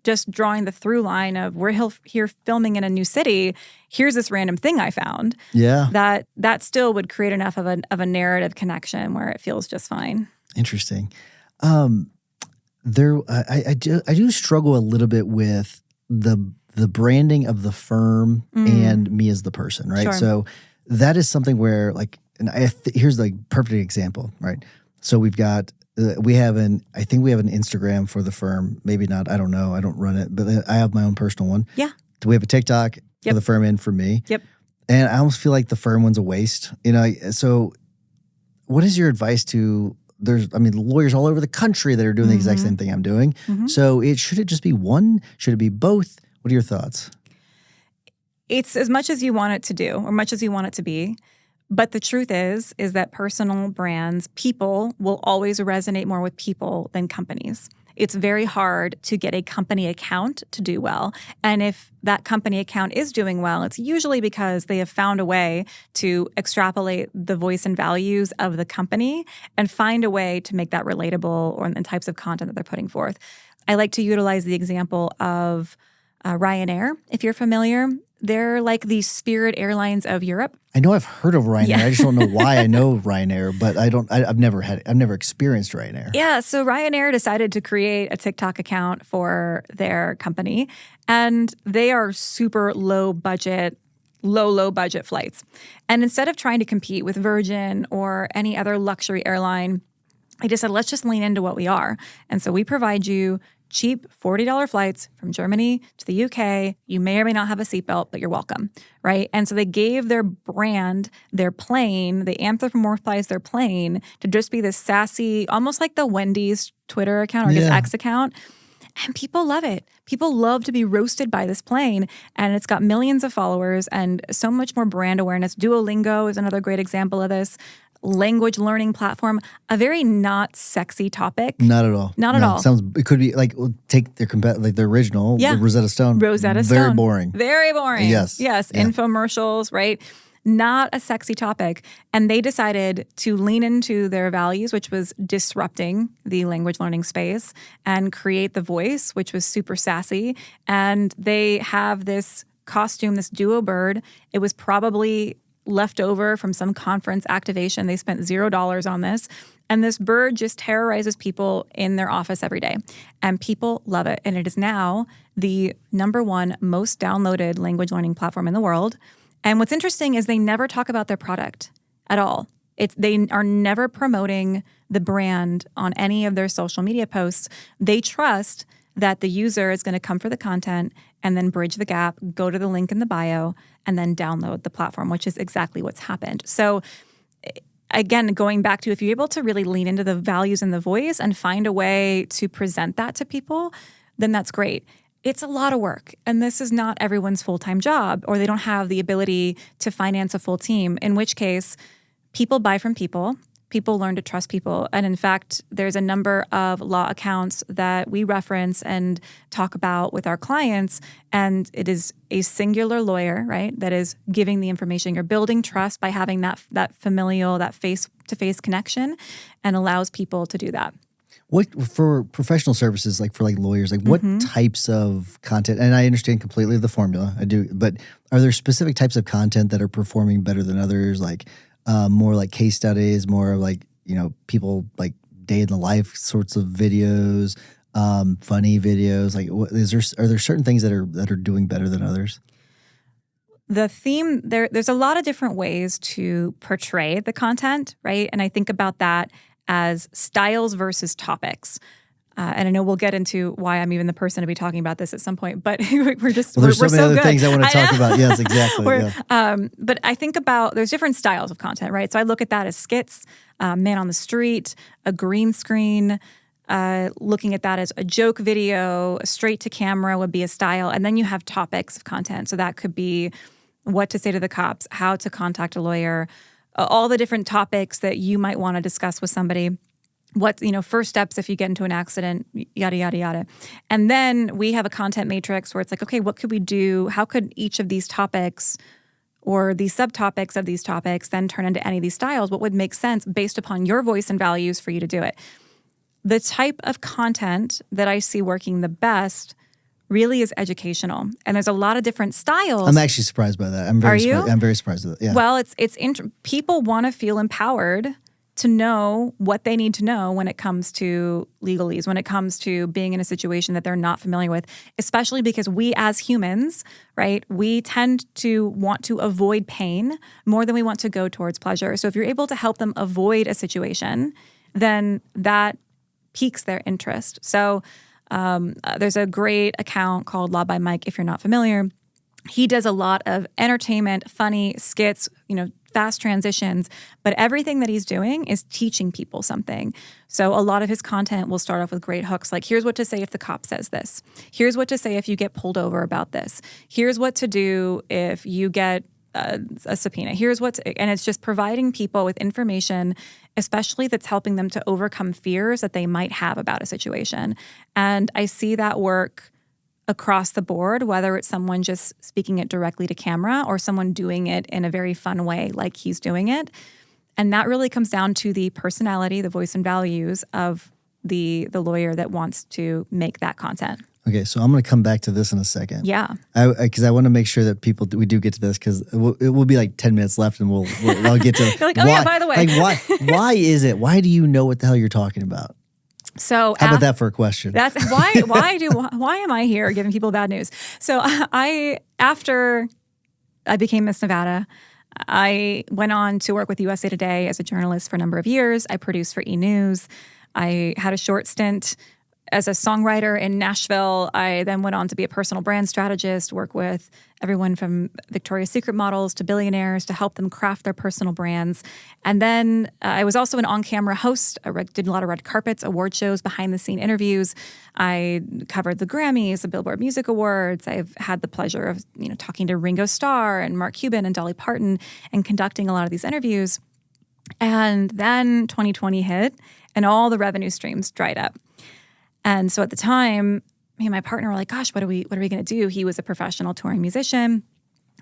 just drawing the through line of we're here filming in a new city, here's this random thing I found. Yeah. That still would create enough of a narrative connection where it feels just fine. Interesting. I do struggle a little bit with the branding of the firm and me as the person, right? Sure. So that is something where here's the perfect example, right? So we've got we have an Instagram for the firm. Maybe not. I don't know. I don't run it, but I have my own personal one. Yeah. We have a TikTok for the firm and for me. Yep. And I almost feel like the firm one's a waste. So what is your advice to lawyers all over the country that are doing the exact same thing I'm doing. So should it just be one? Should it be both? What are your thoughts? It's as much as you want it to do or much as you want it to be. But the truth is that personal brands, people will always resonate more with people than companies. it's very hard to get a company account to do well. And if that company account is doing well, it's usually because they have found a way to extrapolate the voice and values of the company and find a way to make that relatable or in the types of content that they're putting forth. I like to utilize the example of Ryanair, if you're familiar. They're like the Spirit Airlines of Europe. I know I've heard of Ryanair. Yeah. I just don't know why I know Ryanair, but I've never experienced Ryanair. Yeah, so Ryanair decided to create a TikTok account for their company, and they are super low budget flights. And instead of trying to compete with Virgin or any other luxury airline, I just said, let's just lean into what we are. And so we provide you cheap $40 flights from Germany to the UK. You may or may not have a seatbelt, but you're welcome, right? And so they gave their brand, their plane, they anthropomorphized their plane to just be this sassy, almost like the Wendy's Twitter account or just X account. And people love it. People love to be roasted by this plane. And it's got millions of followers and so much more brand awareness. Duolingo is another great example of this. Language learning platform, a very not sexy topic. Not at all. Not at all. It could be like, take their original, the Rosetta Stone. Rosetta Stone. Very boring. Very boring. Yes. Yes. Yeah. Infomercials, right? Not a sexy topic. And they decided to lean into their values, which was disrupting the language learning space, and create the voice, which was super sassy. And they have this costume, this duo bird. It was probably left over from some conference activation. They spent $0 on this. And this bird just terrorizes people in their office every day. And people love it. And it is now the #1 most downloaded language learning platform in the world. And what's interesting is they never talk about their product at all. They are never promoting the brand on any of their social media posts. They trust that the user is going to come for the content and then bridge the gap, go to the link in the bio, and then download the platform, which is exactly what's happened. So again, going back to if you're able to really lean into the values and the voice and find a way to present that to people, then that's great. It's a lot of work, and this is not everyone's full-time job, or they don't have the ability to finance a full team, in which case people buy from people. People learn to trust people. And in fact, there's a number of law accounts that we reference and talk about with our clients. And it is a singular lawyer, right, that is giving the information. You're building trust by having that familial, that face-to-face connection, and allows people to do that. What for professional services, like for lawyers, what types of content? And I understand completely the formula, I do, but are there specific types of content that are performing better than others? More like case studies, more like, people like day in the life sorts of videos, funny videos. Are there certain things that are doing better than others? The theme there's a lot of different ways to portray the content, right? And I think about that as styles versus topics. And I know we'll get into why I'm even the person to be talking about this at some point, but there's so many other good. Things I want to talk about. Yes, exactly. But I think about there's different styles of content, right? So I look at that as skits, man on the street, a green screen, looking at that as a joke video, straight to camera would be a style. And then you have topics of content. So that could be what to say to the cops, how to contact a lawyer, all the different topics that you might want to discuss with somebody. What, first steps if you get into an accident, yada, yada, yada. And then we have a content matrix where it's like, okay, what could we do? How could each of these topics or the subtopics of these topics then turn into any of these styles? What would make sense based upon your voice and values for you to do it? The type of content that I see working the best really is educational. And there's a lot of different styles. I'm actually surprised by that. I'm very surprised with it. Yeah. Well, people want to feel empowered to know what they need to know when it comes to legalese, when it comes to being in a situation that they're not familiar with, especially because we as humans, right, we tend to want to avoid pain more than we want to go towards pleasure. So if you're able to help them avoid a situation, then that piques their interest. So there's a great account called Law by Mike, if you're not familiar. He does a lot of entertainment, funny skits, fast transitions, but everything that he's doing is teaching people something. So a lot of his content will start off with great hooks, like here's what to say if the cop says this. Here's what to say if you get pulled over about this. Here's what to do if you get a subpoena. And it's just providing people with information, especially that's helping them to overcome fears that they might have about a situation. And I see that work across the board, whether it's someone just speaking it directly to camera or someone doing it in a very fun way like he's doing it. And that really comes down to the personality, the voice and values of the lawyer that wants to make that content. Okay, so I'm going to come back to this in a second. Yeah. Because I want to make sure that we do get to this, because it will be like 10 minutes left and I'll get to You're like, oh yeah, by the way. Like why is it? Why do you know what the hell you're talking about? So how about that for a question? That's why am I here giving people bad news? So after I became Miss Nevada, I went on to work with USA Today as a journalist for a number of years. I produced for E! News. I had a short stint as a songwriter in Nashville. I then went on to be a personal brand strategist, work with everyone from Victoria's Secret models to billionaires to help them craft their personal brands. And then I was also an on-camera host. I did a lot of red carpets, award shows, behind-the-scene interviews. I covered the Grammys, the Billboard Music Awards. I've had the pleasure of talking to Ringo Starr and Mark Cuban and Dolly Parton and conducting a lot of these interviews. And then 2020 hit, and all the revenue streams dried up. And so at the time, me and my partner were like, gosh, what are we going to do? He was a professional touring musician.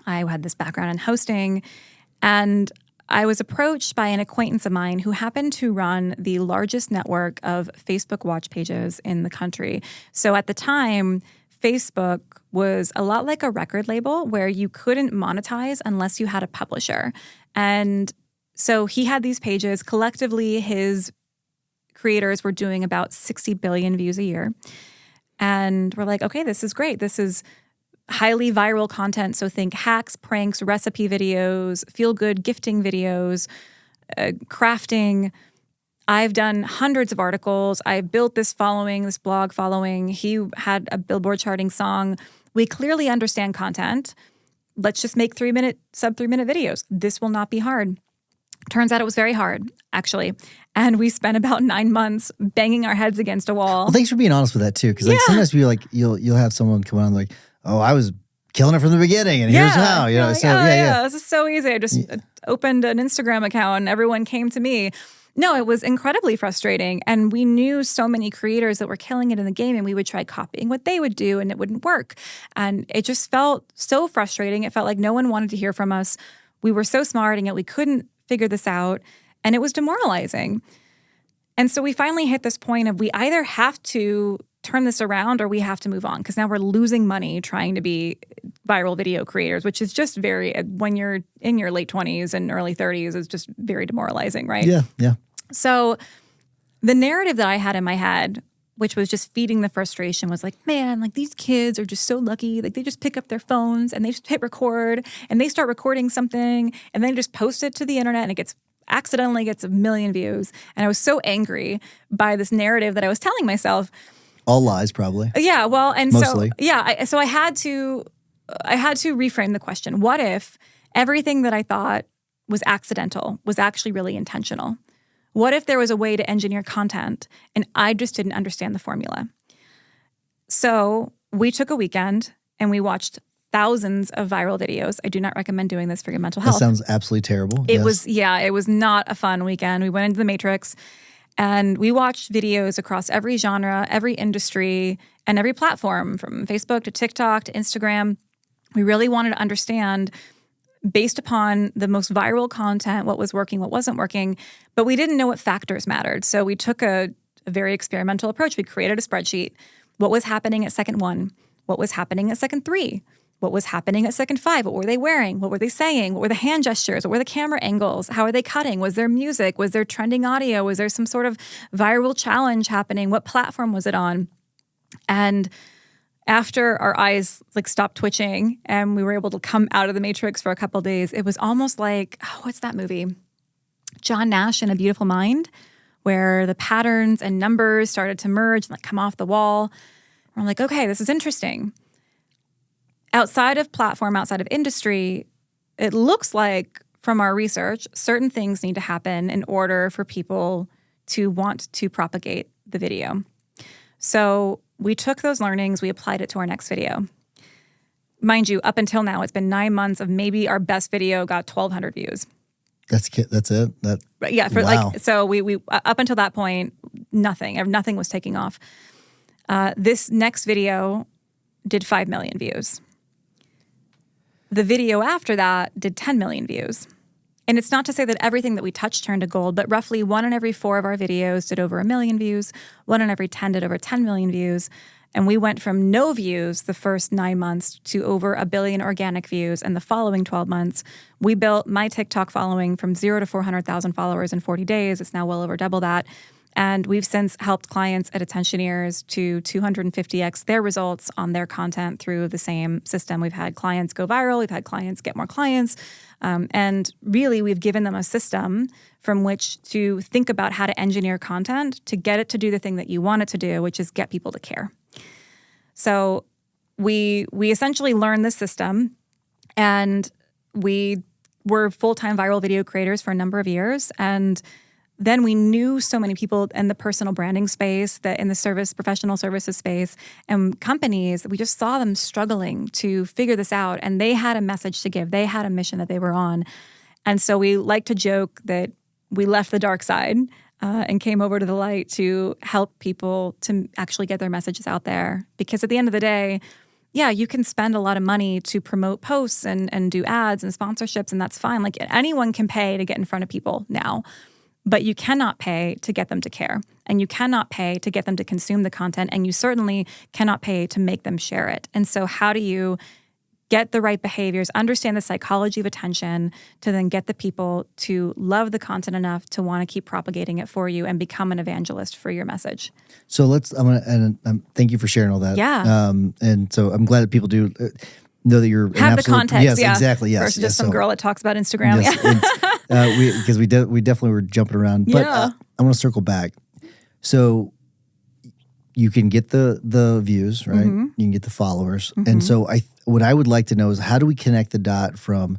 I had this background in hosting. And I was approached by an acquaintance of mine who happened to run the largest network of Facebook watch pages in the country. So at the time, Facebook was a lot like a record label where you couldn't monetize unless you had a publisher. And so he had these pages. Collectively, his creators were doing about 60 billion views a year. And we're like, okay, this is great. This is highly viral content. So think hacks, pranks, recipe videos, feel-good gifting videos, crafting. I've done hundreds of articles. I built this following, this blog following. He had a Billboard charting song. We clearly understand content. Let's just make sub 3 minute videos. This will not be hard. Turns out it was very hard, actually. And we spent about 9 months banging our heads against a wall. Well, thanks for being honest with that too. Because sometimes you'll have someone come on like, oh, I was killing it from the beginning and here's how. This is so easy. I just opened an Instagram account and everyone came to me. No, it was incredibly frustrating. And we knew so many creators that were killing it in the game, and we would try copying what they would do and it wouldn't work. And it just felt so frustrating. It felt like no one wanted to hear from us. We were so smart and yet we couldn't figure this out, and it was demoralizing. And so we finally hit this point of we either have to turn this around or we have to move on, because now we're losing money trying to be viral video creators, which is just when you're in your late 20s and early 30s, is just very demoralizing, right? Yeah. So the narrative that I had in my head, which was just feeding the frustration, was like, man, like these kids are just so lucky. Like they just pick up their phones and they just hit record and they start recording something and then just post it to the internet and it accidentally gets 1 million views. And I was so angry by this narrative that I was telling myself. All lies, probably. Yeah, well, and mostly. So I had to reframe the question. What if everything that I thought was accidental was actually really intentional? What if there was a way to engineer content and I just didn't understand the formula? So we took a weekend and we watched thousands of viral videos. I do not recommend doing this for your mental health. That sounds absolutely terrible. It was not a fun weekend. We went into the Matrix and we watched videos across every genre, every industry, and every platform, from Facebook to TikTok to Instagram. We really wanted to understand, based upon the most viral content, what was working, what wasn't working, but we didn't know what factors mattered. So we took a very experimental approach. We created a spreadsheet. What was happening at second 1? What was happening at second 3? What was happening at second 5? What were they wearing? What were they saying? What were the hand gestures? What were the camera angles? How are they cutting? Was there music? Was there trending audio? Was there some sort of viral challenge happening? What platform was it on? And after our eyes stopped twitching and we were able to come out of the Matrix for a couple of days, it was almost like, what's that movie? John Nash in A Beautiful Mind, where the patterns and numbers started to merge and come off the wall. We're like, okay, this is interesting. Outside of platform, outside of industry, it looks like from our research, certain things need to happen in order for people to want to propagate the video. So we took those learnings, we applied it to our next video. Mind you, up until now, it's been 9 months of maybe our best video got 1,200 views. That's it? Yeah, wow. So we up until that point, nothing was taking off. This next video did 5 million views. The video after that did 10 million views. And it's not to say that everything that we touched turned to gold, but roughly 1 in every 4 of our videos did over 1 million views. 1 in every 10 did over 10 million views. And we went from no views the first 9 months to over 1 billion organic views in the following 12 months. We built my TikTok following from 0 to 400,000 followers in 40 days. It's now well over double that. And we've since helped clients at Attentioneers to 250x their results on their content through the same system. We've had clients go viral. We've had clients get more clients. And really, we've given them a system from which to think about how to engineer content to get it to do the thing that you want it to do, which is get people to care. So we essentially learned this system, and we were full-time viral video creators for a number of years. And then we knew so many people in the personal branding space, that in the professional services space, and companies, we just saw them struggling to figure this out. And they had a message to give. They had a mission that they were on. And so we like to joke that we left the dark side and came over to the light to help people to actually get their messages out there. Because at the end of the day, yeah, you can spend a lot of money to promote posts and do ads and sponsorships, and that's fine. Like, anyone can pay to get in front of people now. But you cannot pay to get them to care, and you cannot pay to get them to consume the content, and you certainly cannot pay to make them share it. And so how do you get the right behaviors, understand the psychology of attention, to then get the people to love the content enough to want to keep propagating it for you and become an evangelist for your message? So thank you for sharing all that. Yeah. And so I'm glad that people do know that you're have the context. Yes, yeah. Exactly. Yes. Versus just some girl that talks about Instagram. Yes, Yeah. Because we definitely were jumping around. But I want to circle back. So you can get the views, right? Mm-hmm. You can get the followers. Mm-hmm. And so what I would like to know is, how do we connect the dot from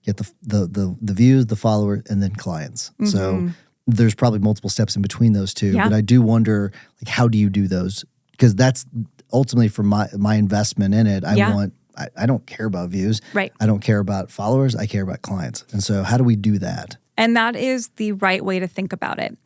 get the views, the followers, and then clients? Mm-hmm. So there's probably multiple steps in between those two. Yeah. But I do wonder, like, how do you do those? Because that's ultimately for my investment in it. I don't care about views. Right. I don't care about followers. I care about clients. And so how do we do that? And that is the right way to think about it.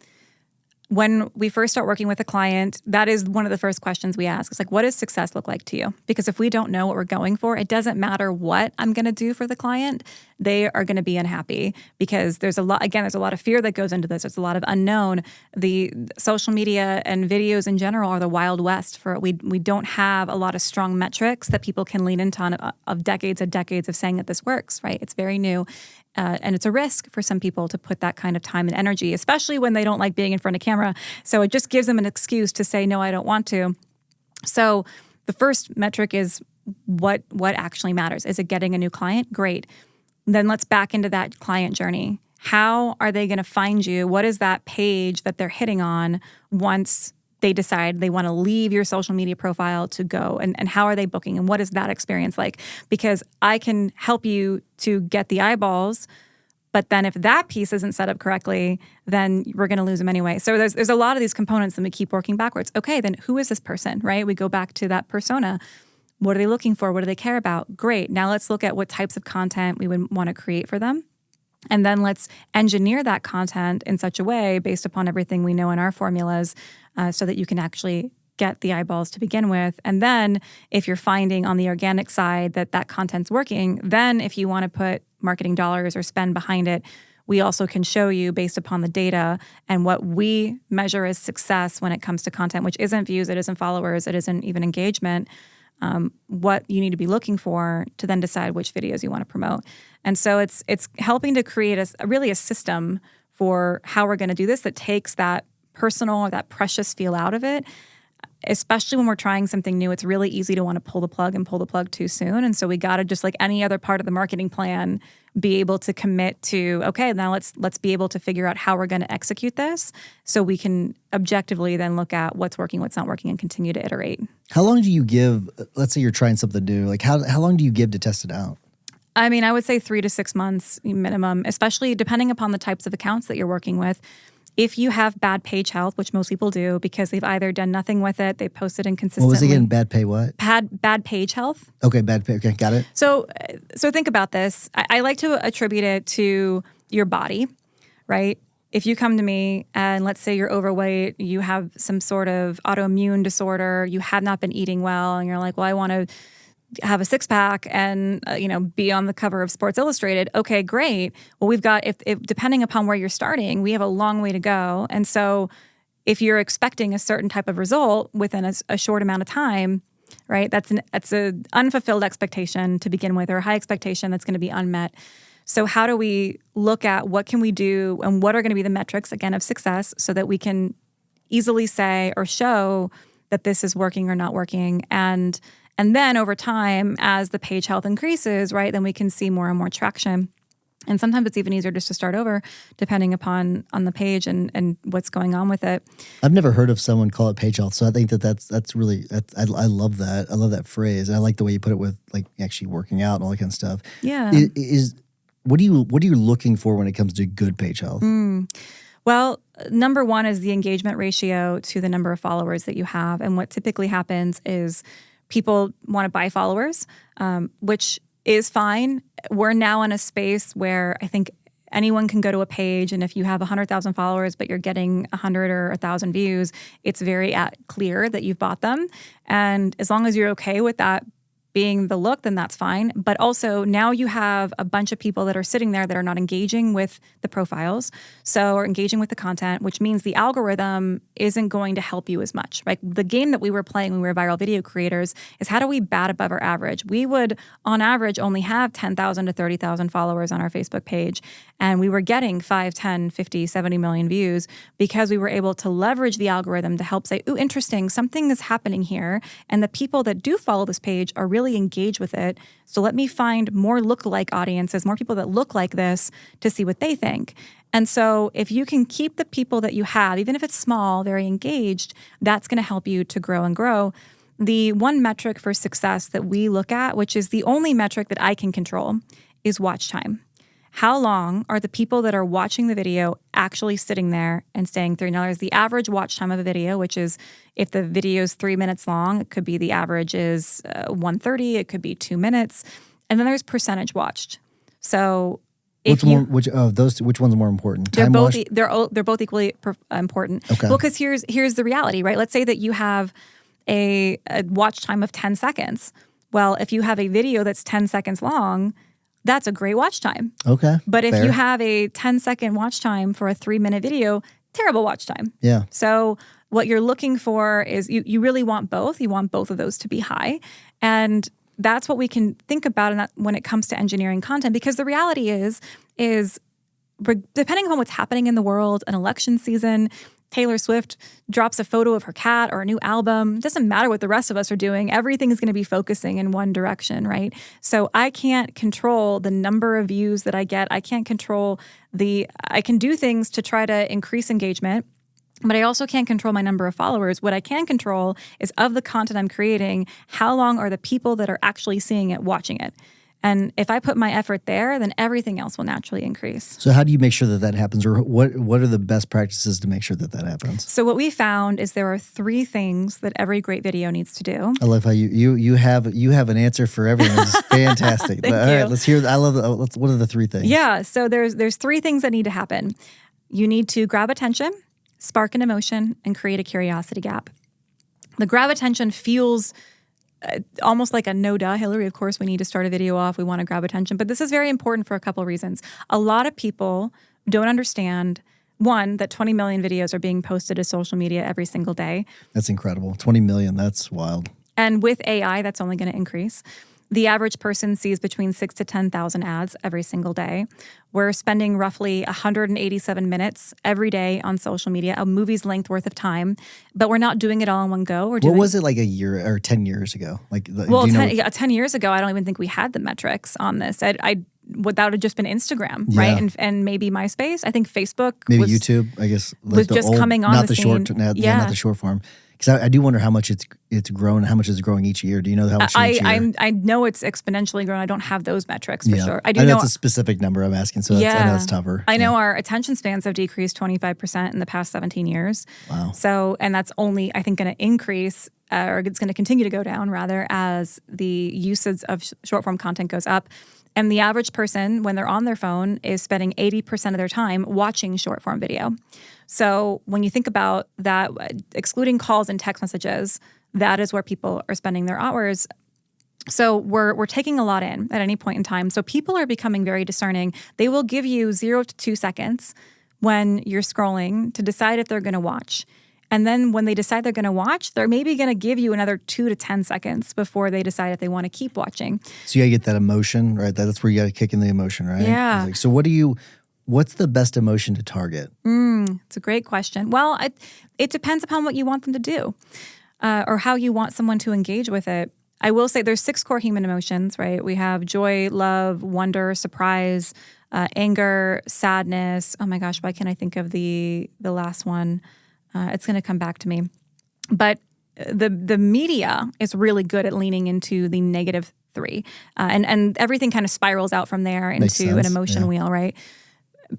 When we first start working with a client, that is one of the first questions we ask. It's like, what does success look like to you? Because if we don't know what we're going for, it doesn't matter what I'm going to do for the client. They are going to be unhappy, because there's a lot of fear that goes into this. There's a lot of unknown. The social media and videos in general are the Wild West. We don't have a lot of strong metrics that people can lean into of decades of saying that this works, right? It's very new. And it's a risk for some people to put that kind of time and energy, especially when they don't like being in front of camera. So it just gives them an excuse to say, no, I don't want to. So the first metric is what actually matters. Is it getting a new client? Great. Then let's back into that client journey. How are they going to find you? What is that page that they're hitting on once they decide they want to leave your social media profile to go? And how are they booking? And what is that experience like? Because I can help you to get the eyeballs, but then if that piece isn't set up correctly, then we're going to lose them anyway. So there's a lot of these components, and we keep working backwards. Okay, then who is this person, right? We go back to that persona. What are they looking for? What do they care about? Great. Now let's look at what types of content we would want to create for them. And then let's engineer that content in such a way, based upon everything we know in our formulas, so that you can actually get the eyeballs to begin with. And then if you're finding on the organic side that content's working, then if you want to put marketing dollars or spend behind it, we also can show you, based upon the data and what we measure as success when it comes to content, which isn't views, it isn't followers, it isn't even engagement, what you need to be looking for to then decide which videos you want to promote. And so it's helping to create a system for how we're going to do this that takes that personal or that precious feel out of it. Especially when we're trying something new, it's really easy to want to pull the plug too soon. And so we got to, just like any other part of the marketing plan, be able to commit to, okay, now let's be able to figure out how we're going to execute this, so we can objectively then look at what's working, what's not working, and continue to iterate. How long do you give, let's say you're trying something new, like how long do you give to test it out? I mean, I would say 3 to 6 months minimum, especially depending upon the types of accounts that you're working with. If you have bad page health, which most people do because they've either done nothing with it, they posted inconsistently. What was it again? Bad pay what? Bad page health. Okay, bad pay. Okay, got it. So think about this. I like to attribute it to your body, right? If you come to me and let's say you're overweight, you have some sort of autoimmune disorder, you have not been eating well, and you're like, well, I want to have a six-pack and be on the cover of Sports Illustrated. Okay, great. Well, we've got if depending upon where you're starting, we have a long way to go. And so if you're expecting a certain type of result within a short amount of time, right? That's an unfulfilled expectation to begin with, or a high expectation that's going to be unmet. So how do we look at what can we do and what are going to be the metrics, again, of success so that we can easily say or show that this is working or not working? And then over time, as the page health increases, right, then we can see more and more traction. And sometimes it's even easier just to start over, depending upon on the page and what's going on with it. I've never heard of someone call it page health, so I think that's really I love that. I love that phrase. And I like the way you put it with like actually working out and all that kind of stuff. Yeah. What are you looking for when it comes to good page health? Well, number one is the engagement ratio to the number of followers that you have. And what typically happens is people want to buy followers, which is fine. We're now in a space where I think anyone can go to a page, and if you have 100,000 followers, but you're getting 100 or 1,000 views, it's very clear that you've bought them. And as long as you're okay with that being the look, then that's fine. But also now you have a bunch of people that are sitting there that are not engaging with the profiles, or engaging with the content, which means the algorithm isn't going to help you as much. Like the game that we were playing when we were viral video creators is how do we bat above our average? We would, on average, only have 10,000 to 30,000 followers on our Facebook page, and we were getting 5, 10, 50, 70 million views because we were able to leverage the algorithm to help say, ooh, interesting, something is happening here, and the people that do follow this page are really engage with it. So let me find more look-alike audiences, more people that look like this to see what they think. And so if you can keep the people that you have, even if it's small, very engaged, that's going to help you to grow and grow. The one metric for success that we look at, which is the only metric that I can control, is watch time. How long are the people that are watching the video actually sitting there and staying through? Now, there's the average watch time of a video, which is if the video is 3 minutes long, it could be the average is 1:30, it could be 2 minutes. And then there's percentage watched. So which one's more important? They're both equally important. Okay. Well, because here's the reality, right? Let's say that you have a watch time of 10 seconds. Well, if you have a video that's 10 seconds long, that's a great watch time. Okay. But if fair. you have a 10-second watch time for a 3-minute video, terrible watch time. Yeah. So what you're looking for is you really want both. You want both of those to be high. And that's what we can think about in that when it comes to engineering content, because the reality is depending on what's happening in the world, an election season, Taylor Swift drops a photo of her cat or a new album. It doesn't matter what the rest of us are doing. Everything is going to be focusing in one direction, right? So I can't control the number of views that I get. I can't control I can do things to try to increase engagement, but I also can't control my number of followers. What I can control is of the content I'm creating, how long are the people that are actually seeing it, watching it? And if I put my effort there, then everything else will naturally increase. So how do you make sure that happens, or what are the best practices to make sure that happens? So what we found is there are 3 things that every great video needs to do. I love how you have an answer for everyone. It's fantastic. Thank All you. right, let's hear. I love that. What are the 3 things? Yeah, so there's 3 things that need to happen. You need to grab attention, spark an emotion, and create a curiosity gap. The grab attention feels almost like a no-duh. Hilary, of course, we need to start a video off. We want to grab attention. But this is very important for a couple of reasons. A lot of people don't understand, one, that 20 million videos are being posted to social media every single day. That's incredible. 20 million, that's wild. And with AI, that's only going to increase. The average person sees between 6,000 to 10,000 ads every single day. We're spending roughly 187 minutes every day on social media, a movie's length worth of time, but we're not doing it all in one go. What was it like a year or 10 years ago? 10 years ago, I don't even think we had the metrics on this. That would have just been Instagram, right? And maybe MySpace. I think Facebook, maybe YouTube. I guess was just coming on not the short, scene. not the short form. Because I do wonder how much it's grown? How much is it growing each year? Do you know how much each year? I know it's exponentially grown. I don't have those metrics for sure. I know it's a specific number I'm asking, so I know it's tougher. I know our attention spans have decreased 25% in the past 17 years. Wow. So, and that's only, I think, going to increase, or it's going to continue to go down, rather, as the usage of short form content goes up. And the average person, when they're on their phone, is spending 80% of their time watching short form video. So when you think about that, excluding calls and text messages, that is where people are spending their hours. So we're taking a lot in at any point in time. So people are becoming very discerning. They will give you 0 to 2 seconds when you're scrolling to decide if they're going to watch. And then when they decide they're going to watch, they're maybe going to give you another 2 to 10 seconds before they decide if they want to keep watching. So you got to get that emotion, right? That's where you got to kick in the emotion, right? Yeah. So what's the best emotion to target? It's a great question. Well, it depends upon what you want them to do. Or how you want someone to engage with it. I will say there's 6 core human emotions, right? We have joy, love, wonder, surprise, anger, sadness. Oh my gosh, why can't I think of the last one? It's going to come back to me. But the media is really good at leaning into the negative 3. And everything kind of spirals out from there into an emotion wheel, right?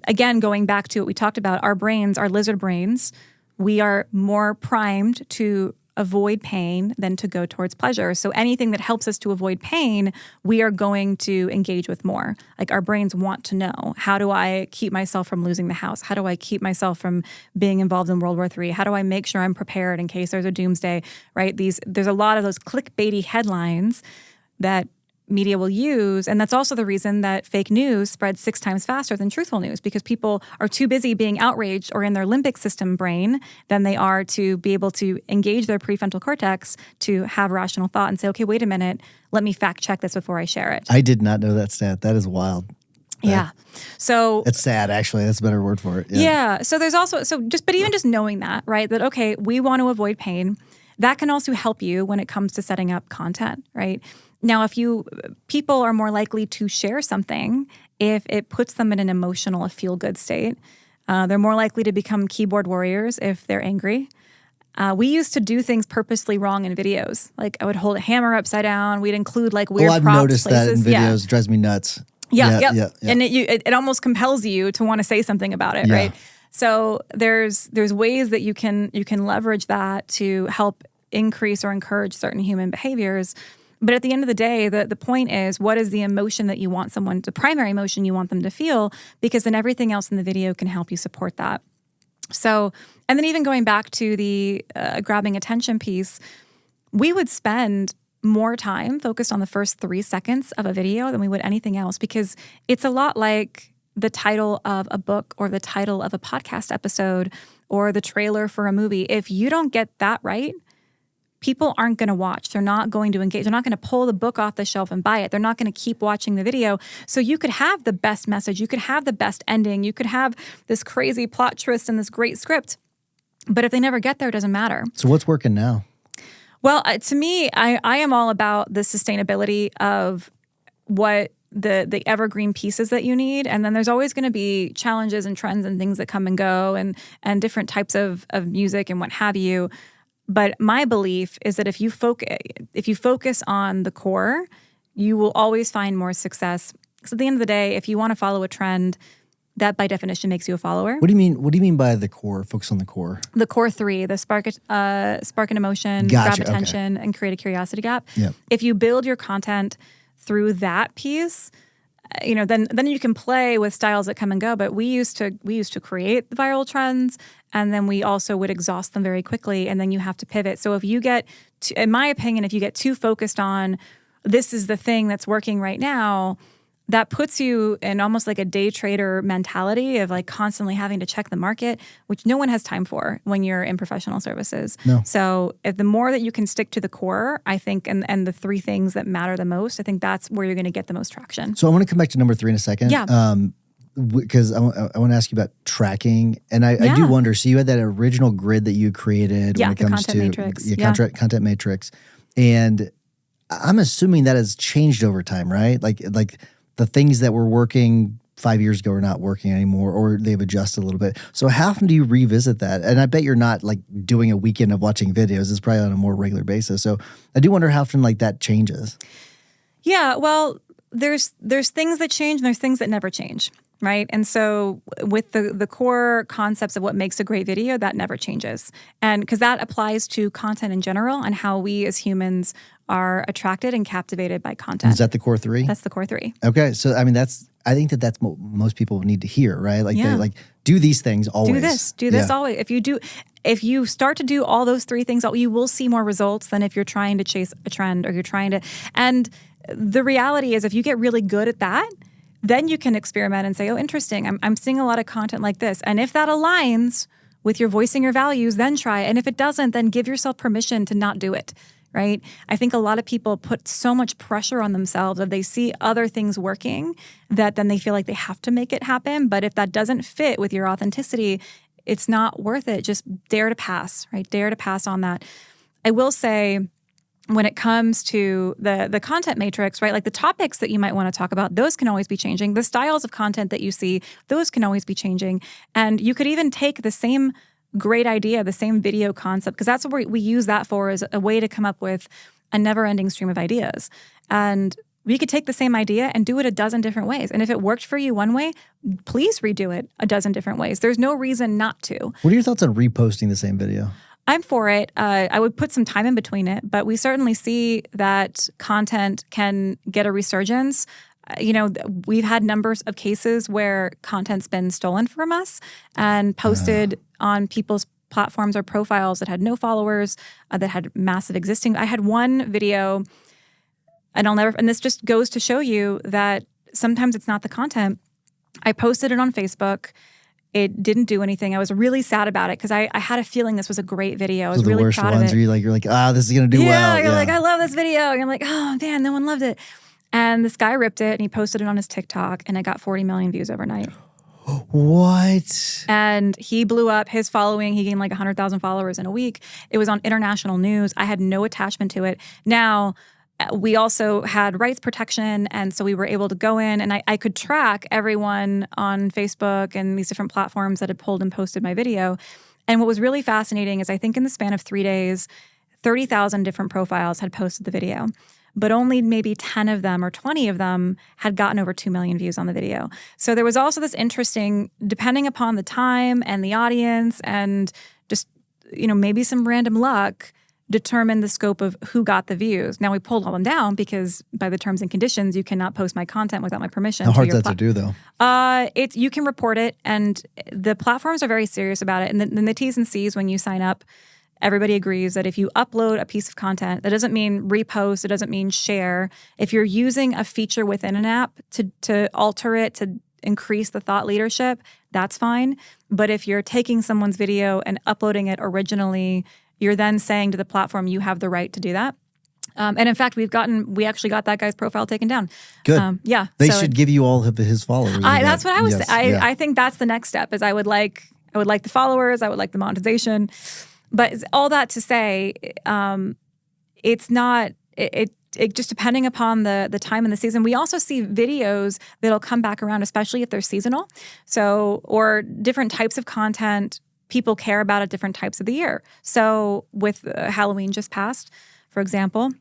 Again, going back to what we talked about, our brains, our lizard brains, we are more primed to avoid pain than to go towards pleasure. So anything that helps us to avoid pain, we are going to engage with more. Like our brains want to know, how do I keep myself from losing the house? How do I keep myself from being involved in World War III? How do I make sure I'm prepared in case there's a doomsday, right? There's a lot of those clickbaity headlines that media will use. And that's also the reason that fake news spreads 6 times faster than truthful news, because people are too busy being outraged or in their limbic system brain than they are to be able to engage their prefrontal cortex to have rational thought and say, okay, wait a minute, let me fact check this before I share it. I did not know that stat. That is wild. Yeah. So it's sad, actually. That's a better word for it. Yeah. So there's also, but even just knowing that, right, that, okay, we want to avoid pain, that can also help you when it comes to setting up content, right? Now, people are more likely to share something if it puts them in an emotional, a feel-good state. They're more likely to become keyboard warriors if they're angry. We used to do things purposely wrong in videos. Like I would hold a hammer upside down. We'd include like weird I've props, noticed places. that in videos. It drives me nuts. Yeah. And it almost compels you to want to say something about it, right? So there's ways that you can leverage that to help increase or encourage certain human behaviors. But at the end of the day, the point is, what is the emotion that you want the primary emotion you want them to feel? Because then everything else in the video can help you support that. So, and then even going back to the grabbing attention piece, we would spend more time focused on the first 3 seconds of a video than we would anything else, because it's a lot like the title of a book or the title of a podcast episode or the trailer for a movie. If you don't get that right, people aren't going to watch. They're not going to engage. They're not going to pull the book off the shelf and buy it. They're not going to keep watching the video. So you could have the best message. You could have the best ending. You could have this crazy plot twist and this great script. But if they never get there, it doesn't matter. So what's working now? Well, to me, I am all about the sustainability of what the evergreen pieces that you need. And then there's always going to be challenges and trends and things that come and go and different types of music and what have you. But my belief is that if you focus on the core, you will always find more success. So at the end of the day, if you want to follow a trend, that by definition makes you a follower. What do you mean? What do you mean by the core? Focus on the core. The core 3: the spark an emotion, Gotcha, grab attention, and create a curiosity gap. Yep. If you build your content through that piece, then you can play with styles that come and go. But we used to create the viral trends, and then we also would exhaust them very quickly, and then you have to pivot. So if you get, in my opinion, if you get too focused on this is the thing that's working right now, that puts you in almost like a day trader mentality of like constantly having to check the market, which no one has time for when you're in professional services. No. So if the more that you can stick to the core, I think, and the 3 things that matter the most, I think that's where you're going to get the most traction. So I want to come back to number 3 in a second. Yeah. Because I want to ask you about tracking. And I do wonder, so you had that original grid that you created when it comes to matrix. Content matrix. And I'm assuming that has changed over time, right? Like the things that were working 5 years ago are not working anymore, or they've adjusted a little bit. So how often do you revisit that? And I bet you're not like doing a weekend of watching videos. It's probably on a more regular basis. So I do wonder how often like that changes. Yeah, well, there's things that change and there's things that never change, right? And so with the core concepts of what makes a great video, that never changes. And because that applies to content in general and how we as humans are attracted and captivated by content. Is that the core three? That's the core three. Okay. So, I mean, I think that's what most people need to hear, right? Like, they like, do these things always. Do this always. If you start to do all those three things, you will see more results than if you're trying to chase a trend or you're trying to, and the reality is if you get really good at that, then you can experiment and say, oh, interesting, I'm seeing a lot of content like this. And if that aligns with your voicing your values, then try it. And if it doesn't, then give yourself permission to not do it. Right? I think a lot of people put so much pressure on themselves that they see other things working that then they feel like they have to make it happen. But if that doesn't fit with your authenticity, it's not worth it. Just dare to pass, right? Dare to pass on that. I will say when it comes to the content matrix, right? Like the topics that you might want to talk about, those can always be changing. The styles of content that you see, those can always be changing. And you could even take the same great idea, the same video concept, because that's what we use that for as a way to come up with a never-ending stream of ideas. And we could take the same idea and do it a dozen different ways. And if it worked for you one way, please redo it a dozen different ways. There's no reason not to. What are your thoughts on reposting the same video? I'm for it. I would put some time in between it, but we certainly see that content can get a resurgence. We've had numbers of cases where content's been stolen from us and posted on people's platforms or profiles that had no followers, that had massive existing. I had one video, and this just goes to show you that sometimes it's not the content. I posted it on Facebook. It didn't do anything. I was really sad about it because I had a feeling this was a great video. I was really proud of it. You're like, this is going to do well. You're like, I love this video. And you're like, oh man, no one loved it. And this guy ripped it and he posted it on his TikTok and it got 40 million views overnight. What? And he blew up his following. He gained like 100,000 followers in a week. It was on international news. I had no attachment to it. Now, we also had rights protection, and so we were able to go in and I could track everyone on Facebook and these different platforms that had pulled and posted my video. And what was really fascinating is I think in the span of 3 days, 30,000 different profiles had posted the video. But only maybe 10 of them or 20 of them had gotten over 2 million views on the video. So there was also this interesting, depending upon the time and the audience and just, maybe some random luck, determine the scope of who got the views. Now, we pulled all them down because by the terms and conditions, you cannot post my content without my permission. How hard is that to do, though? You can report it, and the platforms are very serious about it. And then the T's and C's when you sign up, everybody agrees that if you upload a piece of content, that doesn't mean repost, it doesn't mean share. If you're using a feature within an app to alter it, to increase the thought leadership, that's fine. But if you're taking someone's video and uploading it originally, you're then saying to the platform, you have the right to do that. And in fact, we actually got that guy's profile taken down. Good. They should give you all of his followers. That's what I was saying. I think that's the next step is I would like the followers, I would like the monetization. But all that to say, it's not, it just depending upon the time in the season. We also see videos that'll come back around, especially if they're seasonal. So, or different types of content people care about at different types of the year. So with Halloween just passed, for example,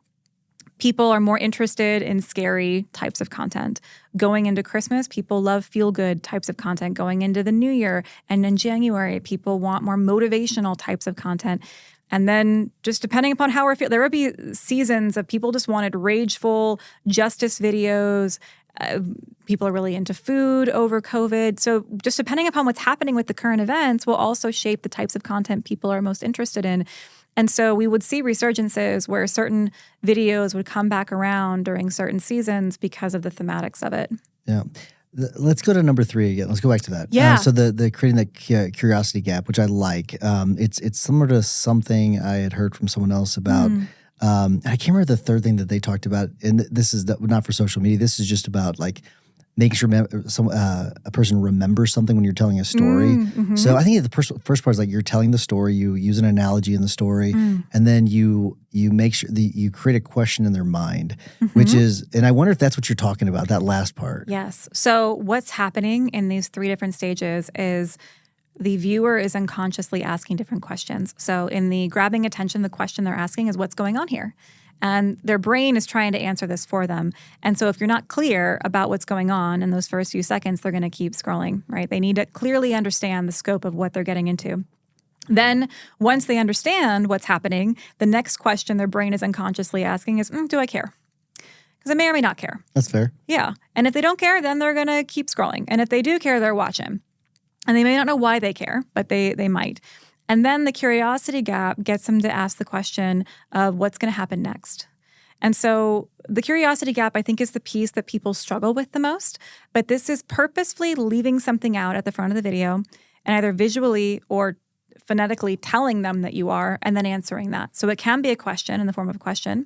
people are more interested in scary types of content. Going into Christmas, people love feel-good types of content. Going into the new year and in January, people want more motivational types of content. And then just depending upon how we're feeling, there would be seasons of people just wanted rageful justice videos. People are really into food over COVID. So just depending upon what's happening with the current events will also shape the types of content people are most interested in. And so we would see resurgences where certain videos would come back around during certain seasons because of the thematics of it. Yeah. Let's go to number 3 again. Let's go back to that. Yeah. So the creating the curiosity gap, which I like. It's similar to something I had heard from someone else about. I can't remember the third thing that they talked about. And this is not for social media. This is just about like making sure a person remembers something when you're telling a story. So I think the first part is like you're telling the story, you use an analogy in the story, and then you make sure you create a question in their mind, which is, and I wonder if that's what you're talking about, that last part. Yes. So what's happening in these 3 different stages is the viewer is unconsciously asking different questions. So in the grabbing attention, the question they're asking is what's going on here? And their brain is trying to answer this for them. And so if you're not clear about what's going on in those first few seconds, they're going to keep scrolling, right? They need to clearly understand the scope of what they're getting into. Then once they understand what's happening, the next question their brain is unconsciously asking is, do I care? Because I may or may not care. That's fair. Yeah. And if they don't care, then they're going to keep scrolling. And if they do care, they're watching. And they may not know why they care, but they might. And then the curiosity gap gets them to ask the question of what's going to happen next. And so the curiosity gap, I think, is the piece that people struggle with the most. But this is purposefully leaving something out at the front of the video and either visually or phonetically telling them that you are and then answering that. So it can be a question in the form of a question.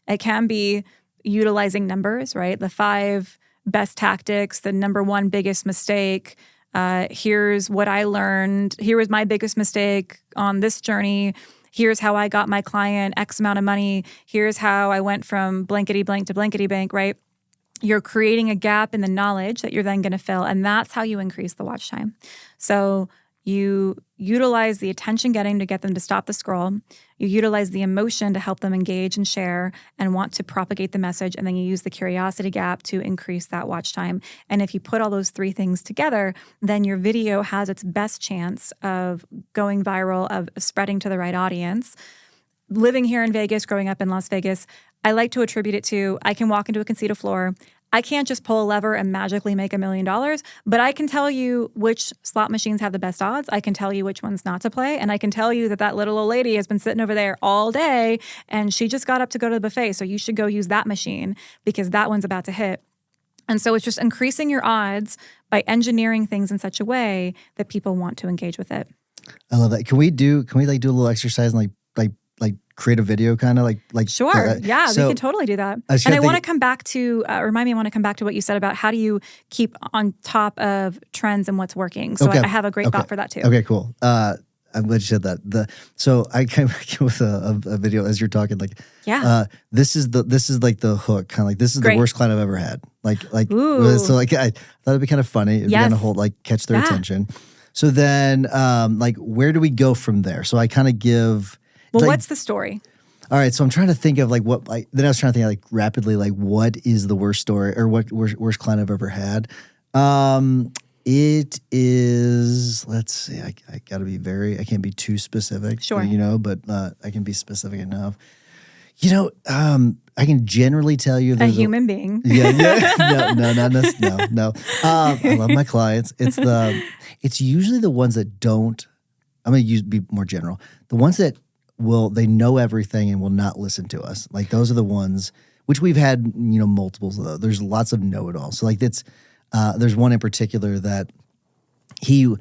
It can be utilizing numbers, right? The 5 best tactics, the number 1 biggest mistake. Here's what I learned. Here was my biggest mistake on this journey. Here's how I got my client X amount of money. Here's how I went from blankety blank to blankety blank, right? You're creating a gap in the knowledge that you're then going to fill, and that's how you increase the watch time. So you utilize the attention getting to get them to stop the scroll. You utilize the emotion to help them engage and share and want to propagate the message. And then you use the curiosity gap to increase that watch time. And if you put all those 3 things together, then your video has its best chance of going viral, of spreading to the right audience. Living here in Vegas, growing up in Las Vegas, I like to attribute it to, I can walk into a casino floor. I can't just pull a lever and magically make $1 million, but I can tell you which slot machines have the best odds. I can tell you which ones not to play. And I can tell you that little old lady has been sitting over there all day and she just got up to go to the buffet. So you should go use that machine because that one's about to hit. And so it's just increasing your odds by engineering things in such a way that people want to engage with it. I love that. Can we do a little exercise and like create a video kind of like sure. Yeah, we can totally do that. And I want to come back to remind me. I want to come back to what you said about how do you keep on top of trends and what's working. So I have a great thought for that too. Okay, cool. I'm glad you said that. So I came back with a video as you're talking. Like, this is like the hook, kind of like this is the worst client I've ever had. Ooh. So like I thought it'd be kind of funny. It'd be kind of catch their attention. So then where do we go from there? So I kind of give. Well, what's the story? All right, so I'm trying to think of then I was trying to think rapidly what is the worst story or what worst client I've ever had. It is, let's see, I got to be I can't be too specific, sure, but I can be specific enough. I can generally tell you a human being. Yeah, no. I love my clients. It's usually the ones that don't. I'm going to be more general. The ones that they know everything and will not listen to us. Like those are the ones which we've had, multiples of those. There's lots of know-it-alls. So there's one in particular that he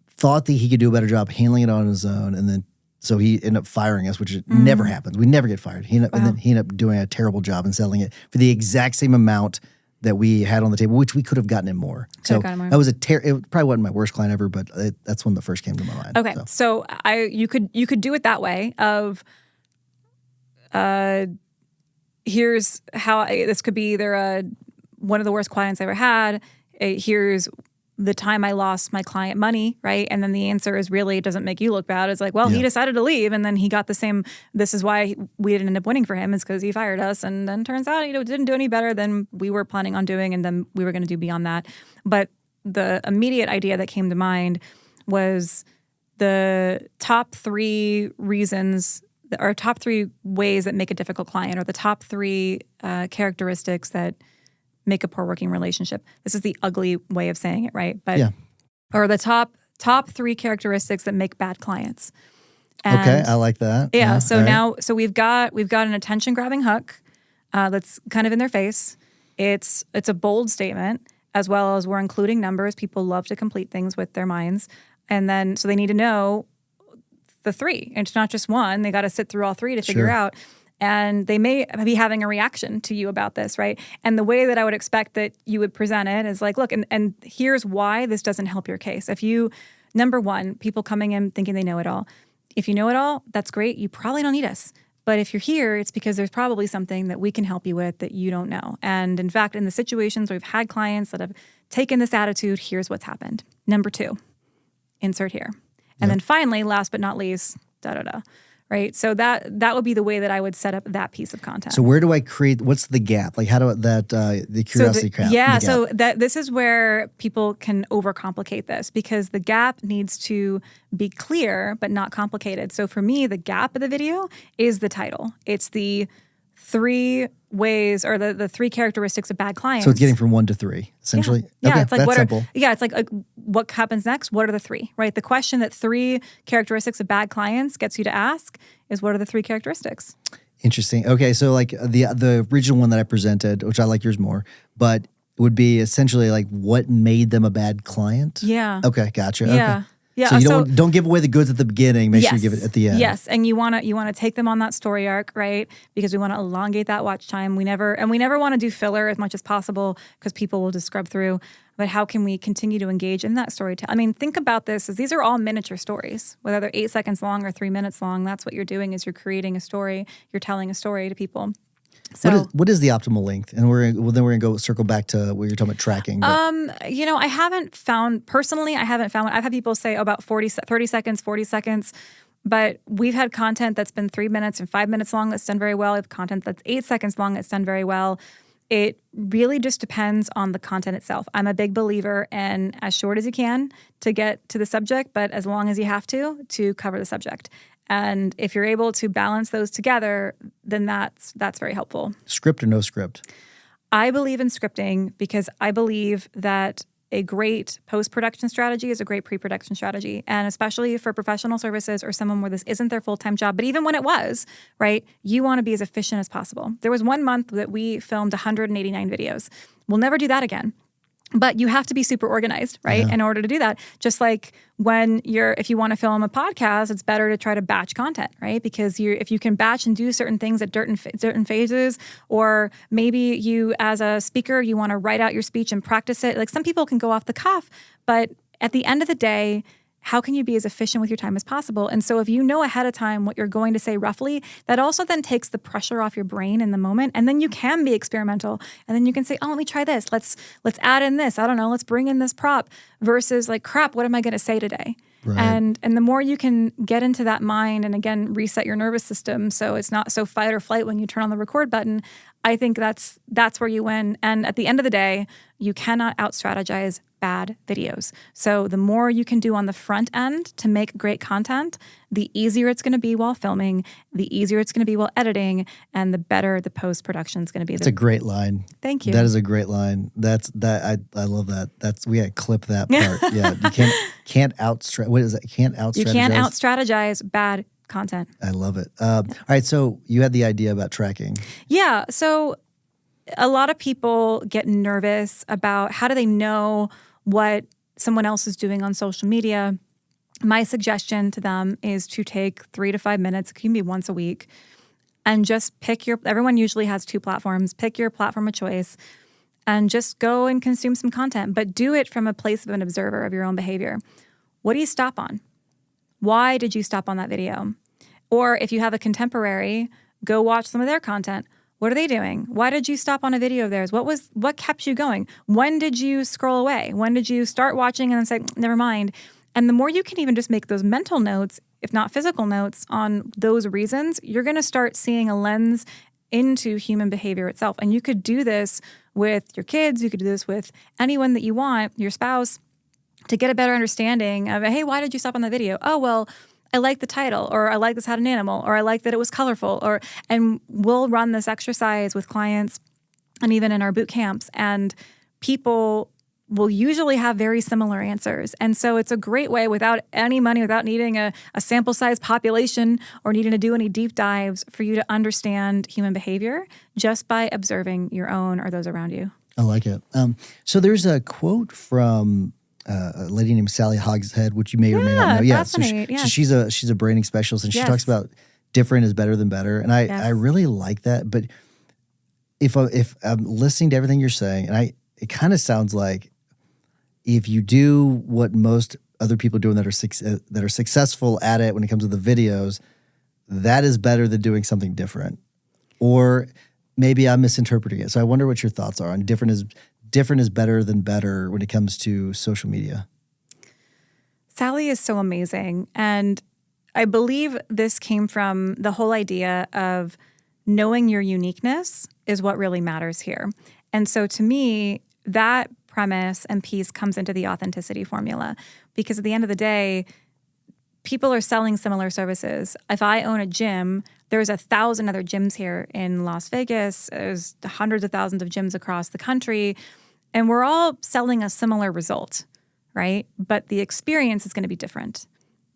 thought that he could do a better job handling it on his own, and then so he ended up firing us, which never happens. We never get fired. And then he ended up doing a terrible job and selling it for the exact same amount that we had on the table, which we could have gotten him more. So that was it probably wasn't my worst client ever, but that's one that first came to my mind. Okay, so you could do it that way of, here's how this could be either one of the worst clients I ever had. Here's the time I lost my client money, right? And then the answer is really, it doesn't make you look bad. It's like, well, he decided to leave and then he got the same, this is why we didn't end up winning for him is because he fired us. And then turns out, didn't do any better than we were planning on doing. And then we were going to do beyond that. But the immediate idea that came to mind was the top 3 reasons or top 3 ways that make a difficult client or the top 3 characteristics that make a poor working relationship. This is the ugly way of saying it, right? But or the top 3 characteristics that make bad clients. And okay, I like that. Yeah. So now, so we've got an attention grabbing hook that's kind of in their face. It's a bold statement, as well as we're including numbers. People love to complete things with their minds, and then so they need to know the 3. And it's not just one; they got to sit through all 3 to figure out. and they may be having a reaction to you about this, right? And the way that I would expect that you would present it is like, look, and here's why this doesn't help your case. If you, number one, people coming in thinking they know it all. If you know it all, that's great. You probably don't need us. But if you're here, it's because there's probably something that we can help you with that you don't know. And in fact, in the situations where we've had clients that have taken this attitude, here's what's happened. Number two, insert here. And then finally, last but not least, da-da-da. Right? So that would be the way that I would set up that piece of content. So where do I create, what's the gap? Like how do the curiosity gap? Yeah, so this is where people can overcomplicate this because the gap needs to be clear but not complicated. So for me, the gap of the video is the title. It's the 3 ways or the 3 characteristics of bad clients. So it's getting from 1 to 3, essentially? Yeah, okay, it's like that's simple. It's like what happens next? What are the 3, right? The question that 3 characteristics of bad clients gets you to ask is what are the 3 characteristics? Interesting. Okay, so like the original one that I presented, which I like yours more, but would be essentially like what made them a bad client? Yeah. Okay, gotcha. Yeah. Okay. Yeah, so you don't give away the goods at the beginning. Make sure you give it at the end. Yes, and you want to take them on that story arc, right? Because we want to elongate that watch time. We never want to do filler as much as possible because people will just scrub through. But how can we continue to engage in that storytelling? I mean, think about this: as these are all miniature stories, whether they're 8 seconds long or 3 minutes long. That's what you're doing: is you're creating a story. You're telling a story to people. So what is the optimal length? And then we're gonna go circle back to what you're talking about tracking. I haven't found personally. I haven't found. I've had people say about 30 seconds, 40 seconds. But we've had content that's been 3 minutes and 5 minutes long that's done very well. We have content that's 8 seconds long that's done very well. It really just depends on the content itself. I'm a big believer in as short as you can to get to the subject, but as long as you have to cover the subject. And if you're able to balance those together, then that's very helpful. Script or no script? I believe in scripting because I believe that a great post-production strategy is a great pre-production strategy. And especially for professional services or someone where this isn't their full-time job, but even when it was, right, you want to be as efficient as possible. There was 1 month that we filmed 189 videos. We'll never do that again. But you have to be super organized, right, in order to do that. Just like if you want to film a podcast, it's better to try to batch content, right? Because if you can batch and do certain things at certain phases, or maybe you, as a speaker, you want to write out your speech and practice it. Like some people can go off the cuff, but at the end of the day, how can you be as efficient with your time as possible? And so if you know ahead of time what you're going to say roughly, that also then takes the pressure off your brain in the moment. And then you can be experimental. And then you can say, oh, let me try this. Let's add in this. I don't know. Let's bring in this prop versus like, crap, what am I going to say today? Right. And the more you can get into that mind and again, reset your nervous system so it's not so fight or flight when you turn on the record button, I think that's where you win. And at the end of the day, you cannot out-strategize bad videos. So the more you can do on the front end to make great content, the easier it's going to be while filming, the easier it's going to be while editing, and the better the post-production is going to be. It's a great line. Thank you. That is a great line. I love that. We got to clip that part. Yeah, you can't what is that? Can't out-strategize. You can't out-strategize bad content. I love it. All right, so you had the idea about tracking. Yeah, so a lot of people get nervous about how do they know what someone else is doing on social media. My suggestion to them is to take 3 to 5 minutes, it can be once a week, and just everyone usually has 2 platforms, pick your platform of choice, and just go and consume some content, but do it from a place of an observer of your own behavior. What do you stop on? Why did you stop on that video? Or if you have a contemporary, go watch some of their content. What are they doing? Why did you stop on a video of theirs? What kept you going? When did you scroll away? When did you start watching and then say, never mind? And the more you can even just make those mental notes, if not physical notes, on those reasons, you're going to start seeing a lens into human behavior itself. And you could do this with your kids. You could do this with anyone that you want, your spouse, to get a better understanding of, hey, why did you stop on that video? Oh, well, I like the title, or I like this had an animal, or I like that it was colorful, and we'll run this exercise with clients and even in our boot camps, and people will usually have very similar answers. And so it's a great way without any money, without needing a sample size population or needing to do any deep dives for you to understand human behavior just by observing your own or those around you. I like it. So there's a quote from a lady named Sally Hogshead, which you may or may not know. Yeah, so she's a branding specialist, and she talks about different is better than better. And I really like that. But if I'm listening to everything you're saying, and it kind of sounds like if you do what most other people are doing that are successful at it when it comes to the videos, that is better than doing something different. Or maybe I'm misinterpreting it. So I wonder what your thoughts are on different is better than better when it comes to social media. Sally is so amazing. And I believe this came from the whole idea of knowing your uniqueness is what really matters here. And so to me, that premise and piece comes into the authenticity formula, because at the end of the day, people are selling similar services. If I own a gym, there's 1,000 other gyms here in Las Vegas. There's hundreds of thousands of gyms across the country, and we're all selling a similar result, right? But the experience is going to be different.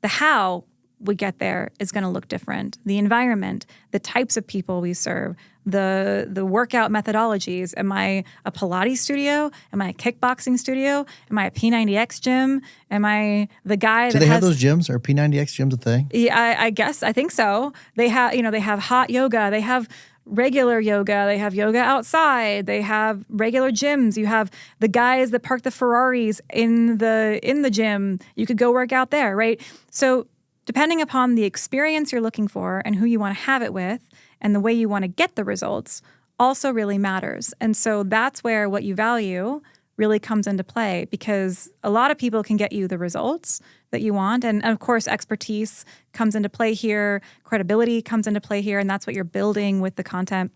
The how we get there is going to look different. The environment, the types of people we serve, the workout methodologies. Am I a Pilates studio? Am I a kickboxing studio? Am I a P90X gym? Am I the guy Do they have those gyms? Are P90X gyms a thing? Yeah, I think so. They have hot yoga. They have regular yoga. They have yoga outside. They have regular gyms. You have the guys that park the Ferraris in the gym. You could go work out there, right? So depending upon the experience you're looking for and who you want to have it with and the way you want to get the results also really matters. And so that's where what you value really comes into play, because a lot of people can get you the results that you want. And of course, expertise comes into play here. Credibility comes into play here. And that's what you're building with the content.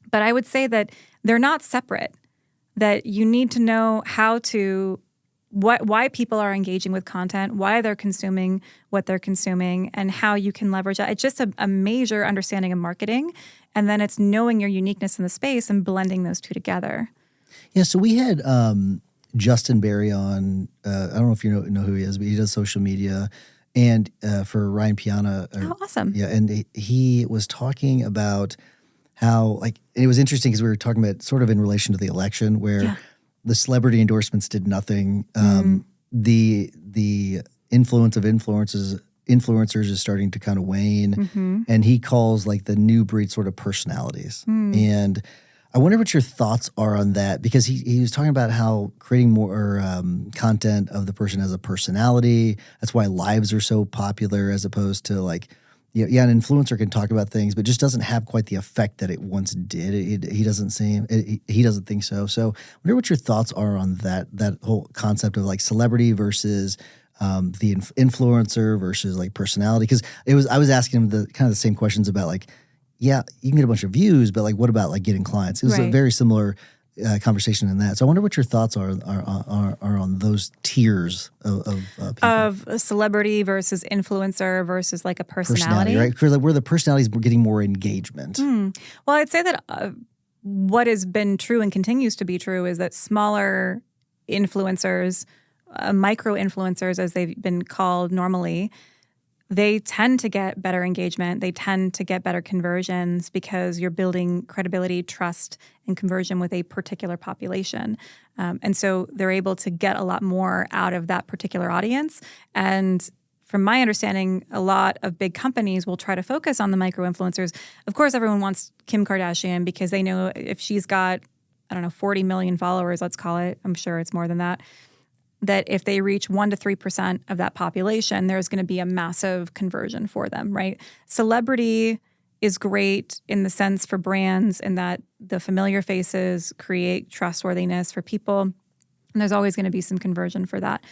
But I would say that they're not separate, that you need to know how to why people are engaging with content, why they're consuming what they're consuming, and how you can leverage that. It's just a major understanding of marketing. And then it's knowing your uniqueness in the space and blending those two together. Yeah, so we had Justin Berry on. I don't know if you know who he is, but he does social media, and for Ryan Piana. Oh, awesome! Yeah, and he was talking about how it was interesting because we were talking about sort of in relation to the election where the celebrity endorsements did nothing. The influence of influencers is starting to kind of wane, and he calls the new breed sort of personalities. And I wonder what your thoughts are on that, because he was talking about how creating more content of the person as a personality. That's why lives are so popular, as opposed to an influencer can talk about things, but just doesn't have quite the effect that it once did. He doesn't think so. So I wonder what your thoughts are on that whole concept of celebrity versus the influencer versus personality. Because I was asking him the same questions about you can get a bunch of views, but what about getting clients? It was a very similar conversation in that. So I wonder what your thoughts are on those tiers of people. Of a celebrity versus influencer versus a personality, right? Because where the personalities were getting more engagement. Well, I'd say that what has been true and continues to be true is that smaller influencers, micro influencers as they've been called normally, they tend to get better engagement. They tend to get better conversions because you're building credibility, trust, and conversion with a particular population. And so they're able to get a lot more out of that particular audience. And from my understanding, a lot of big companies will try to focus on the micro-influencers. Of course, everyone wants Kim Kardashian because they know if she's got, 40 million followers, let's call it, I'm sure it's more than that if they reach 1% to 3% of that population, there's going to be a massive conversion for them, right? Celebrity is great in the sense for brands in that the familiar faces create trustworthiness for people, and there's always going to be some conversion for that.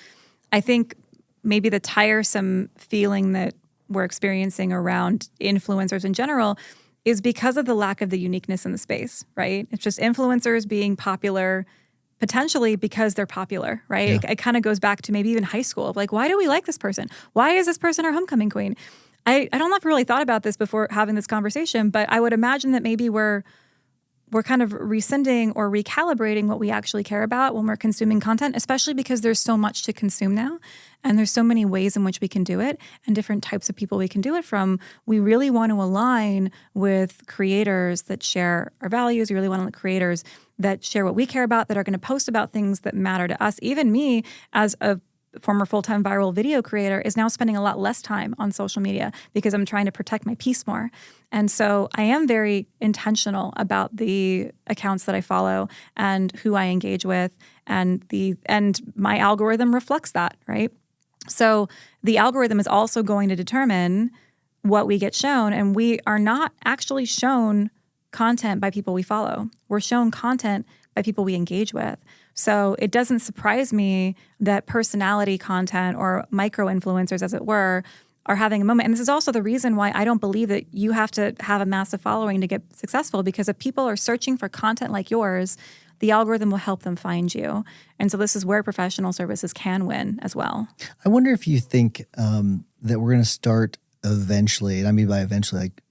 I think maybe the tiresome feeling that we're experiencing around influencers in general is because of the lack of the uniqueness in the space, right? It's just influencers being popular potentially because they're popular, right? Yeah. It kind of goes back to maybe even high school. Why do we like this person? Why is this person our homecoming queen? I don't know if I really thought about this before having this conversation, but I would imagine that maybe we're kind of rescinding or recalibrating what we actually care about when we're consuming content, especially because there's so much to consume now. And there's so many ways in which we can do it and different types of people we can do it from. We really want to align with creators that share our values. We really want to creators that share what we care about, that are going to post about things that matter to us. Even me as a former full-time viral video creator, is now spending a lot less time on social media because I'm trying to protect my peace more. And so I am very intentional about the accounts that I follow and who I engage with, and my algorithm reflects that, right? So the algorithm is also going to determine what we get shown, and we are not actually shown content by people we follow. We're shown content by people we engage with. So it doesn't surprise me that personality content, or micro-influencers, as it were, are having a moment. And this is also the reason why I don't believe that you have to have a massive following to get successful, because if people are searching for content like yours, the algorithm will help them find you. And so this is where professional services can win as well. I wonder if you think that we're going to start eventually, and I mean by eventually, like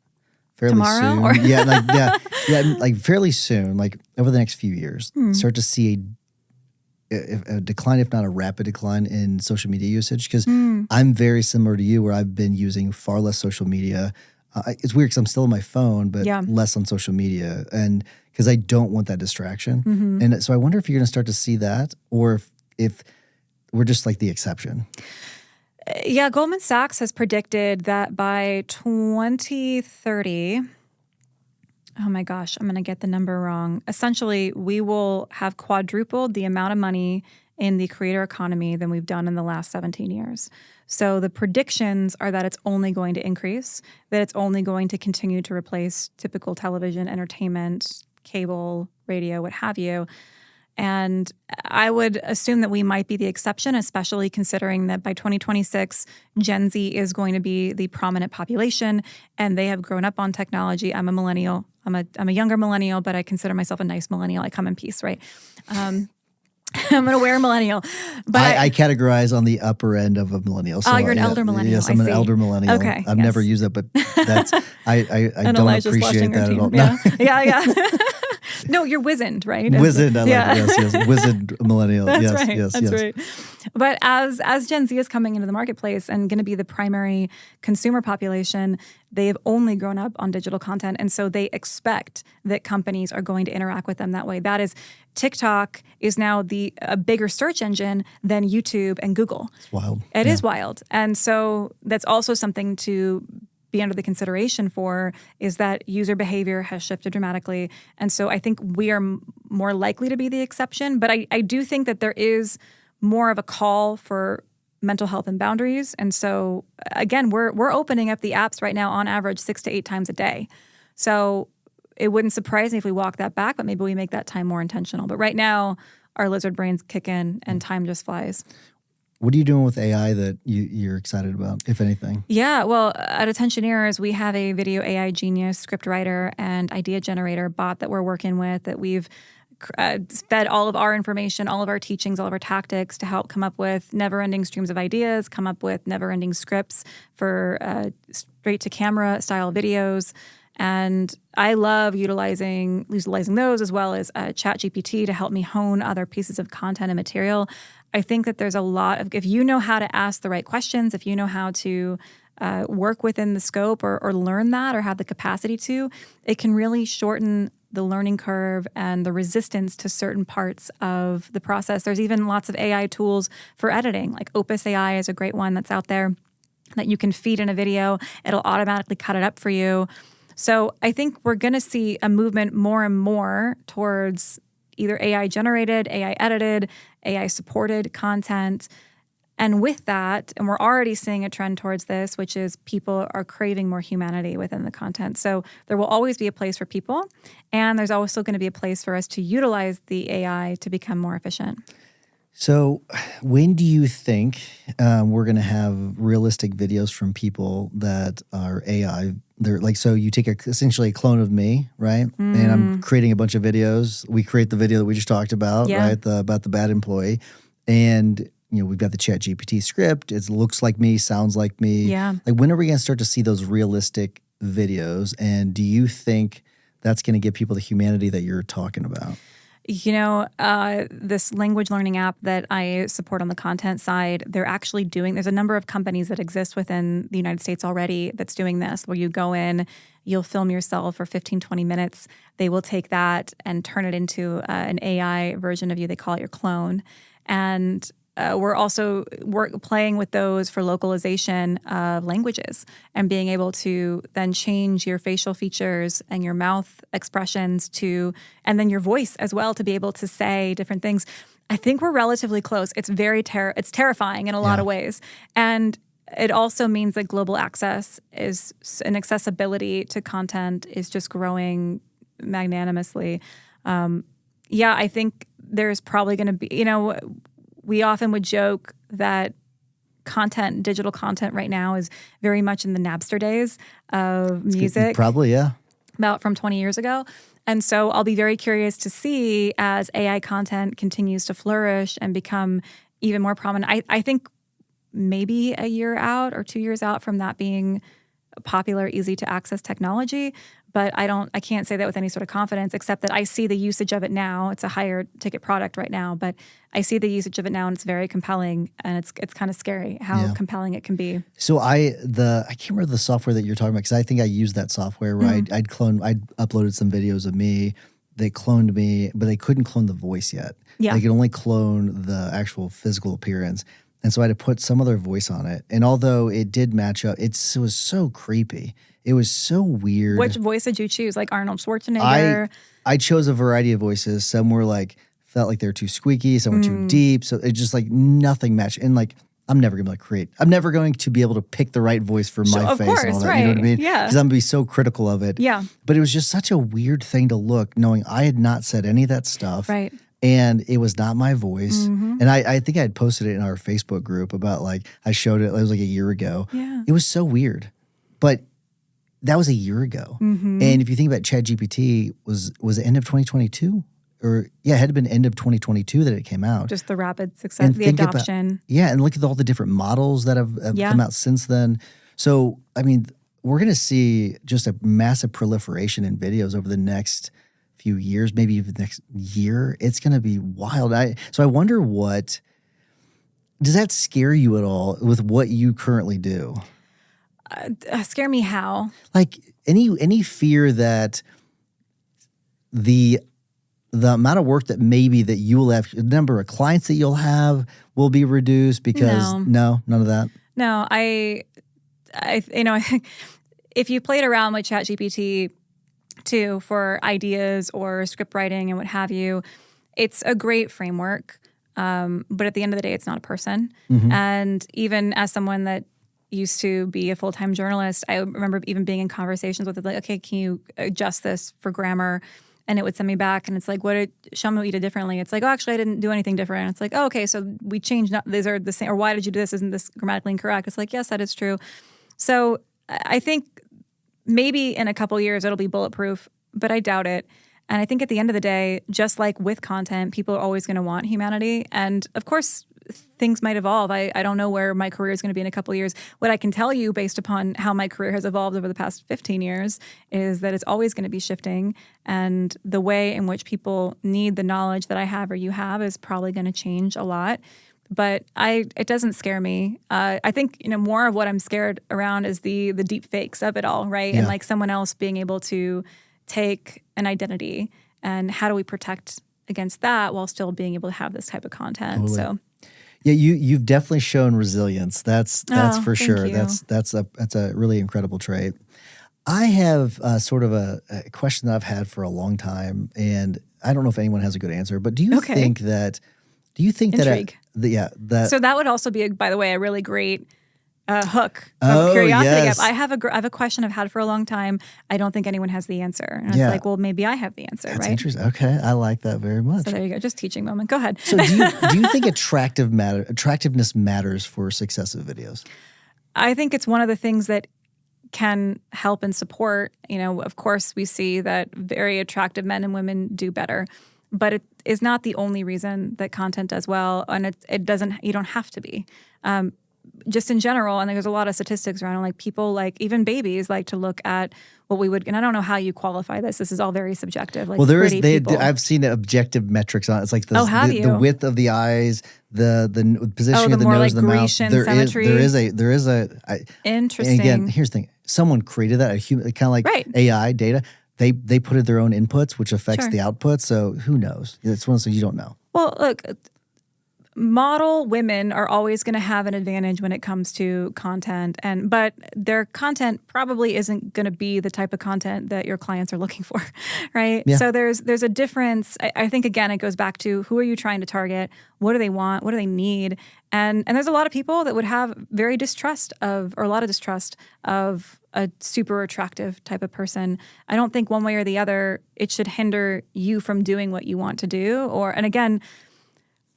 fairly tomorrow, soon. Or like fairly soon, like over the next few years, start to see a decline, if not a rapid decline, in social media usage. Because I'm very similar to you, where I've been using far less social media. It's weird because I'm still on my phone, but less on social media, and because I don't want that distraction. And so I wonder if you're going to start to see that, or if we're just like the exception. Yeah, Goldman Sachs has predicted that by 2030, oh my gosh, I'm going to get the number wrong. Essentially, we will have quadrupled the amount of money in the creator economy than we've done in the last 17 years. So the predictions are that it's only going to increase, that it's only going to continue to replace typical television, entertainment, cable, radio, what have you. And I would assume that we might be the exception, especially considering that by 2026, Gen Z is going to be the prominent population, and they have grown up on technology. I'm a millennial. I'm a younger millennial, but I consider myself a nice millennial. I come in peace, right? I'm an aware millennial. But I categorize on the upper end of a millennial. So you're an elder millennial. Yes, I'm an elder millennial. Okay, I've never used it, but that's I don't Elijah's appreciate that at all. Yeah. No, you're wizened, right? Wizened, I like it. Yes. Wizened millennial. That's yes, right. yes, That's yes. right. But as Gen Z is coming into the marketplace and going to be the primary consumer population, they have only grown up on digital content. And so they expect that companies are going to interact with them that way. That is, TikTok is now a bigger search engine than YouTube and Google. It's wild. It is wild. And so that's also something to be under the consideration for, is that user behavior has shifted dramatically. And so I think we are more likely to be the exception. But I do think that there is more of a call for mental health and boundaries. And so again, we're opening up the apps right now on average 6 to 8 times a day. So it wouldn't surprise me if we walk that back, but maybe we make that time more intentional. But right now, our lizard brains kick in and time just flies. What are you doing with AI that you're excited about, if anything? Yeah, well, at Attentioneers, we have a video AI genius, script writer, and idea generator bot that we're working with, that we've fed all of our information, all of our teachings, all of our tactics to help come up with never-ending streams of ideas, come up with never-ending scripts for straight-to-camera style videos. And I love utilizing those, as well as ChatGPT to help me hone other pieces of content and material. I think that there's a lot of, if you know how to ask the right questions, if you know how to work within the scope or learn that or have the capacity to, it can really shorten the learning curve and the resistance to certain parts of the process. There's even lots of AI tools for editing, like Opus AI is a great one that's out there that you can feed in a video. It'll automatically cut it up for you. So I think we're going to see a movement more and more towards either AI generated, AI edited, AI supported content. And with that, and we're already seeing a trend towards this, which is people are craving more humanity within the content. So there will always be a place for people, and there's also going to be a place for us to utilize the AI to become more efficient. So when do you think we're going to have realistic videos from people that are AI? They're like, so you take essentially a clone of me, right? And I'm creating a bunch of videos. We create the video that we just talked about, right? About the bad employee. And we've got the ChatGPT script. It looks like me, sounds like me. Yeah. Like, when are we going to start to see those realistic videos? And do you think that's going to give people the humanity that you're talking about? This language learning app that I support on the content side, there's a number of companies that exist within the United States already that's doing this, where you go in, you'll film yourself for 15, 20 minutes. They will take that and turn it into an AI version of you. They call it your clone. And we're also playing with those for localization of languages and being able to then change your facial features and your mouth expressions and then your voice as well to be able to say different things. I think we're relatively close. It's it's terrifying in a lot of ways. And it also means that global access and accessibility to content is just growing magnanimously. I think there's probably going to be, we often would joke that digital content right now is very much in the Napster days of music. Probably, yeah. About from 20 years ago. And so I'll be very curious to see as AI content continues to flourish and become even more prominent. I think maybe a year out or 2 years out from that being popular, easy to access technology. But I can't say that with any sort of confidence, except that I see the usage of it now. It's a higher ticket product right now, but I see the usage of it now and it's very compelling, and it's kind of scary how compelling it can be. So I can't remember the software that you're talking about, because I think I used that software where I'd uploaded some videos of me. They cloned me, but they couldn't clone the voice yet. Yeah. They could only clone the actual physical appearance. And so I had to put some other voice on it. And although it did match up, it was so creepy. It was so weird. Which voice did you choose? Like Arnold Schwarzenegger? I chose a variety of voices. Some were felt like they were too squeaky. Some were too deep. So it just nothing matched. And I'm never going to be able to pick the right voice for my face and all that. Right. You know what I mean? Yeah. Because I'm going to be so critical of it. Yeah. But it was just such a weird thing to look, knowing I had not said any of that stuff. Right. And it was not my voice. And I think I had posted it in our Facebook group about I showed it was a year ago. Yeah. It was so weird. But that was a year ago. And if you think about ChatGPT, was it end of 2022? Or it had been end of 2022 that it came out. Just the rapid success, the adoption. And look at all the different models that have come out since then. So, I mean, we're going to see just a massive proliferation in videos over the next few years, maybe even the next year. It's going to be wild. So I wonder does that scare you at all with what you currently do? Scare me how? Any fear that the amount of work that maybe that you will have, the number of clients that you'll have will be reduced because no, none of that. No, I if you played around with ChatGPT too for ideas or script writing and what have you, it's a great framework. But at the end of the day, it's not a person. And even as someone that used to be a full-time journalist, I remember even being in conversations with it, okay, can you adjust this for grammar? And it would send me back, and it's show me what you did differently. It's actually, I didn't do anything different. And it's oh, okay, so we changed, these are the same, or why did you do this? Isn't this grammatically incorrect? It's yes, that is true. So I think maybe in a couple years it'll be bulletproof, but I doubt it. And I think at the end of the day, just like with content, people are always going to want humanity. And of course, things might evolve. I don't know where my career is going to be in a couple of years. What I can tell you based upon how my career has evolved over the past 15 years is that it's always going to be shifting. And the way in which people need the knowledge that I have or you have is probably going to change a lot. But it doesn't scare me. I think more of what I'm scared around is the deep fakes of it all, right? Yeah. And someone else being able to take an identity, and how do we protect against that while still being able to have this type of content? Totally. So, yeah, you've definitely shown resilience. That's for sure. You. That's a really incredible trait. I have sort of a question that I've had for a long time, and I don't know if anyone has a good answer. But do you think that? Intrigue. That so that would also be, by the way, a really great hook of curiosity. Yes. I have a question I've had for a long time. I don't think anyone has the answer. And it's well, maybe I have the answer, That's right? Interesting. Okay, I like that very much. So there you go. Just teaching moment. Go ahead. So do you think attractiveness matters for success of videos? I think it's one of the things that can help and support. Of course, we see that very attractive men and women do better, but it is not the only reason that content does well, and it doesn't. You don't have to be. Just in general, and there's a lot of statistics around, people even babies like to look at what we would, and I don't know how you qualify this. This is all very subjective. Well, I've seen objective metrics on it. It's the width of the eyes, the positioning of the nose, the mouth. Symmetry. There is a interesting. And again, here's the thing: someone created that, kind of like AI data. They put in their own inputs, which affects the output. So who knows? It's one of those things you don't know. Well, look. model women are always going to have an advantage when it comes to content, but their content probably isn't going to be the type of content that your clients are looking for, right? Yeah. So there's a difference. I think, again, it goes back to who are you trying to target? What do they want? What do they need? And there's a lot of people that would have a lot of distrust of a super attractive type of person. I don't think one way or the other it should hinder you from doing what you want to do. And again,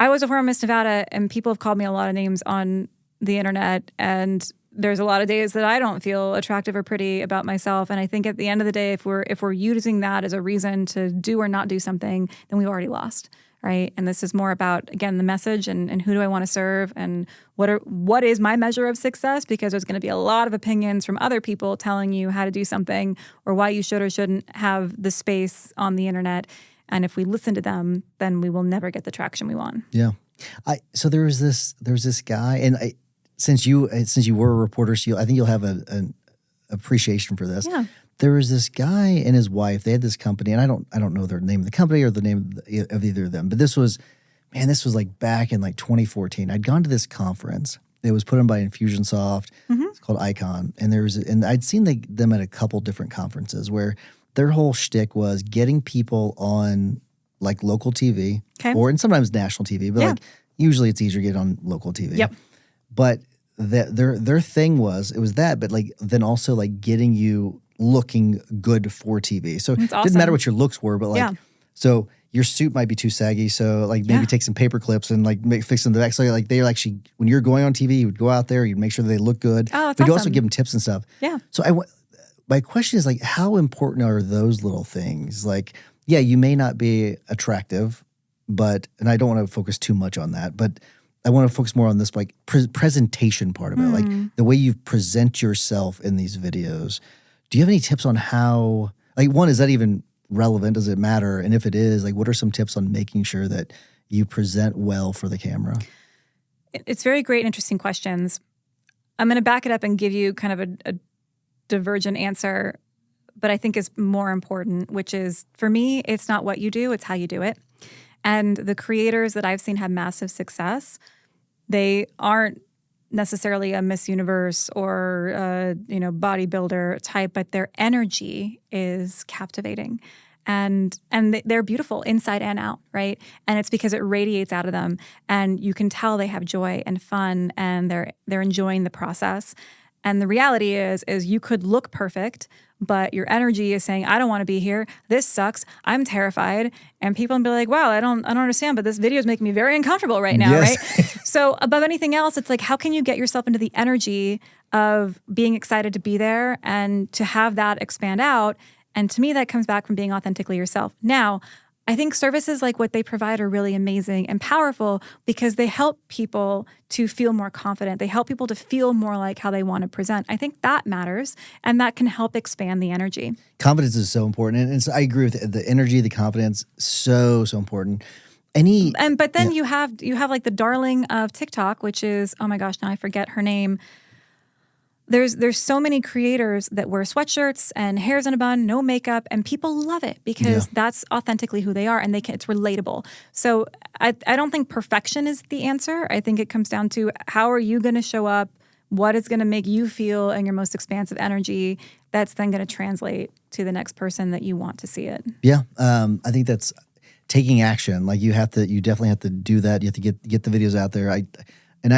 I was before Miss Nevada, and people have called me a lot of names on the internet, and there's a lot of days that I don't feel attractive or pretty about myself. And I think at the end of the day, if we're using that as a reason to do or not do something, then we've already lost, right? And this is more about, again, the message and who do I want to serve, and what is my measure of success? Because there's going to be a lot of opinions from other people telling you how to do something or why you should or shouldn't have the space on the internet. And if we listen to them, then we will never get the traction we want. Yeah. So there was this guy, and since you were a reporter, so I think you'll have an appreciation for this. Yeah. There was this guy and his wife. They had this company, and I don't know the name of the company or the name of either of them. But this was like back in like 2014. I'd gone to this conference. It was put on by Infusionsoft. Mm-hmm. It's called Icon, and I'd seen them at a couple different conferences where their whole shtick was getting people on like local TV, and sometimes national TV, but like usually it's easier to get on local TV. Yep. But their thing was that, but like then also like getting you looking good for TV. So it didn't matter what your looks were, but like so your suit might be too saggy, so like maybe take some paper clips and like fix them to that. So like they actually, when you're going on TV, you would go out there, you'd make sure they look good. Oh, but you also give them tips and stuff. Yeah. So my question is like, how important are those little things? Like, yeah, you may not be attractive, and I don't want to focus too much on that, but I want to focus more on this like presentation part of it, like the way you present yourself in these videos. Do you have any tips on how, like, one, is that even relevant? Does it matter? And if it is, like, what are some tips on making sure that you present well for the camera? It's very great and interesting questions. I'm going to back it up and give you kind of a divergent answer, but I think is more important, which is, for me, it's not what you do, it's how you do it. And the creators that I've seen have massive success, they aren't necessarily a Miss Universe or a, bodybuilder type, but their energy is captivating. And they're beautiful inside and out, right? And it's because it radiates out of them, and you can tell they have joy and fun, and they're enjoying the process. And the reality is you could look perfect, but your energy is saying, I don't want to be here. This sucks. I'm terrified. And people will be like, wow, I don't understand, but this video is making me very uncomfortable right now, right? So above anything else, it's like, how can you get yourself into the energy of being excited to be there and to have that expand out? And to me, that comes back from being authentically yourself. Now, I think services like what they provide are really amazing and powerful because they help people to feel more confident. They help people to feel more like how they want to present. I think that matters, and that can help expand the energy. Confidence is so important. And so I agree with the energy, the confidence, so important. But then you have like the darling of TikTok, which is, oh my gosh, now I forget her name. There's so many creators that wear sweatshirts and hairs in a bun, no makeup, and people love it because that's authentically who they are, and it's relatable. So I don't think perfection is the answer. I think it comes down to how are you going to show up, what is going to make you feel in your most expansive energy that's then going to translate to the next person that you want to see it. Yeah, I think that's taking action. Like you definitely have to do that. You have to get the videos out there. I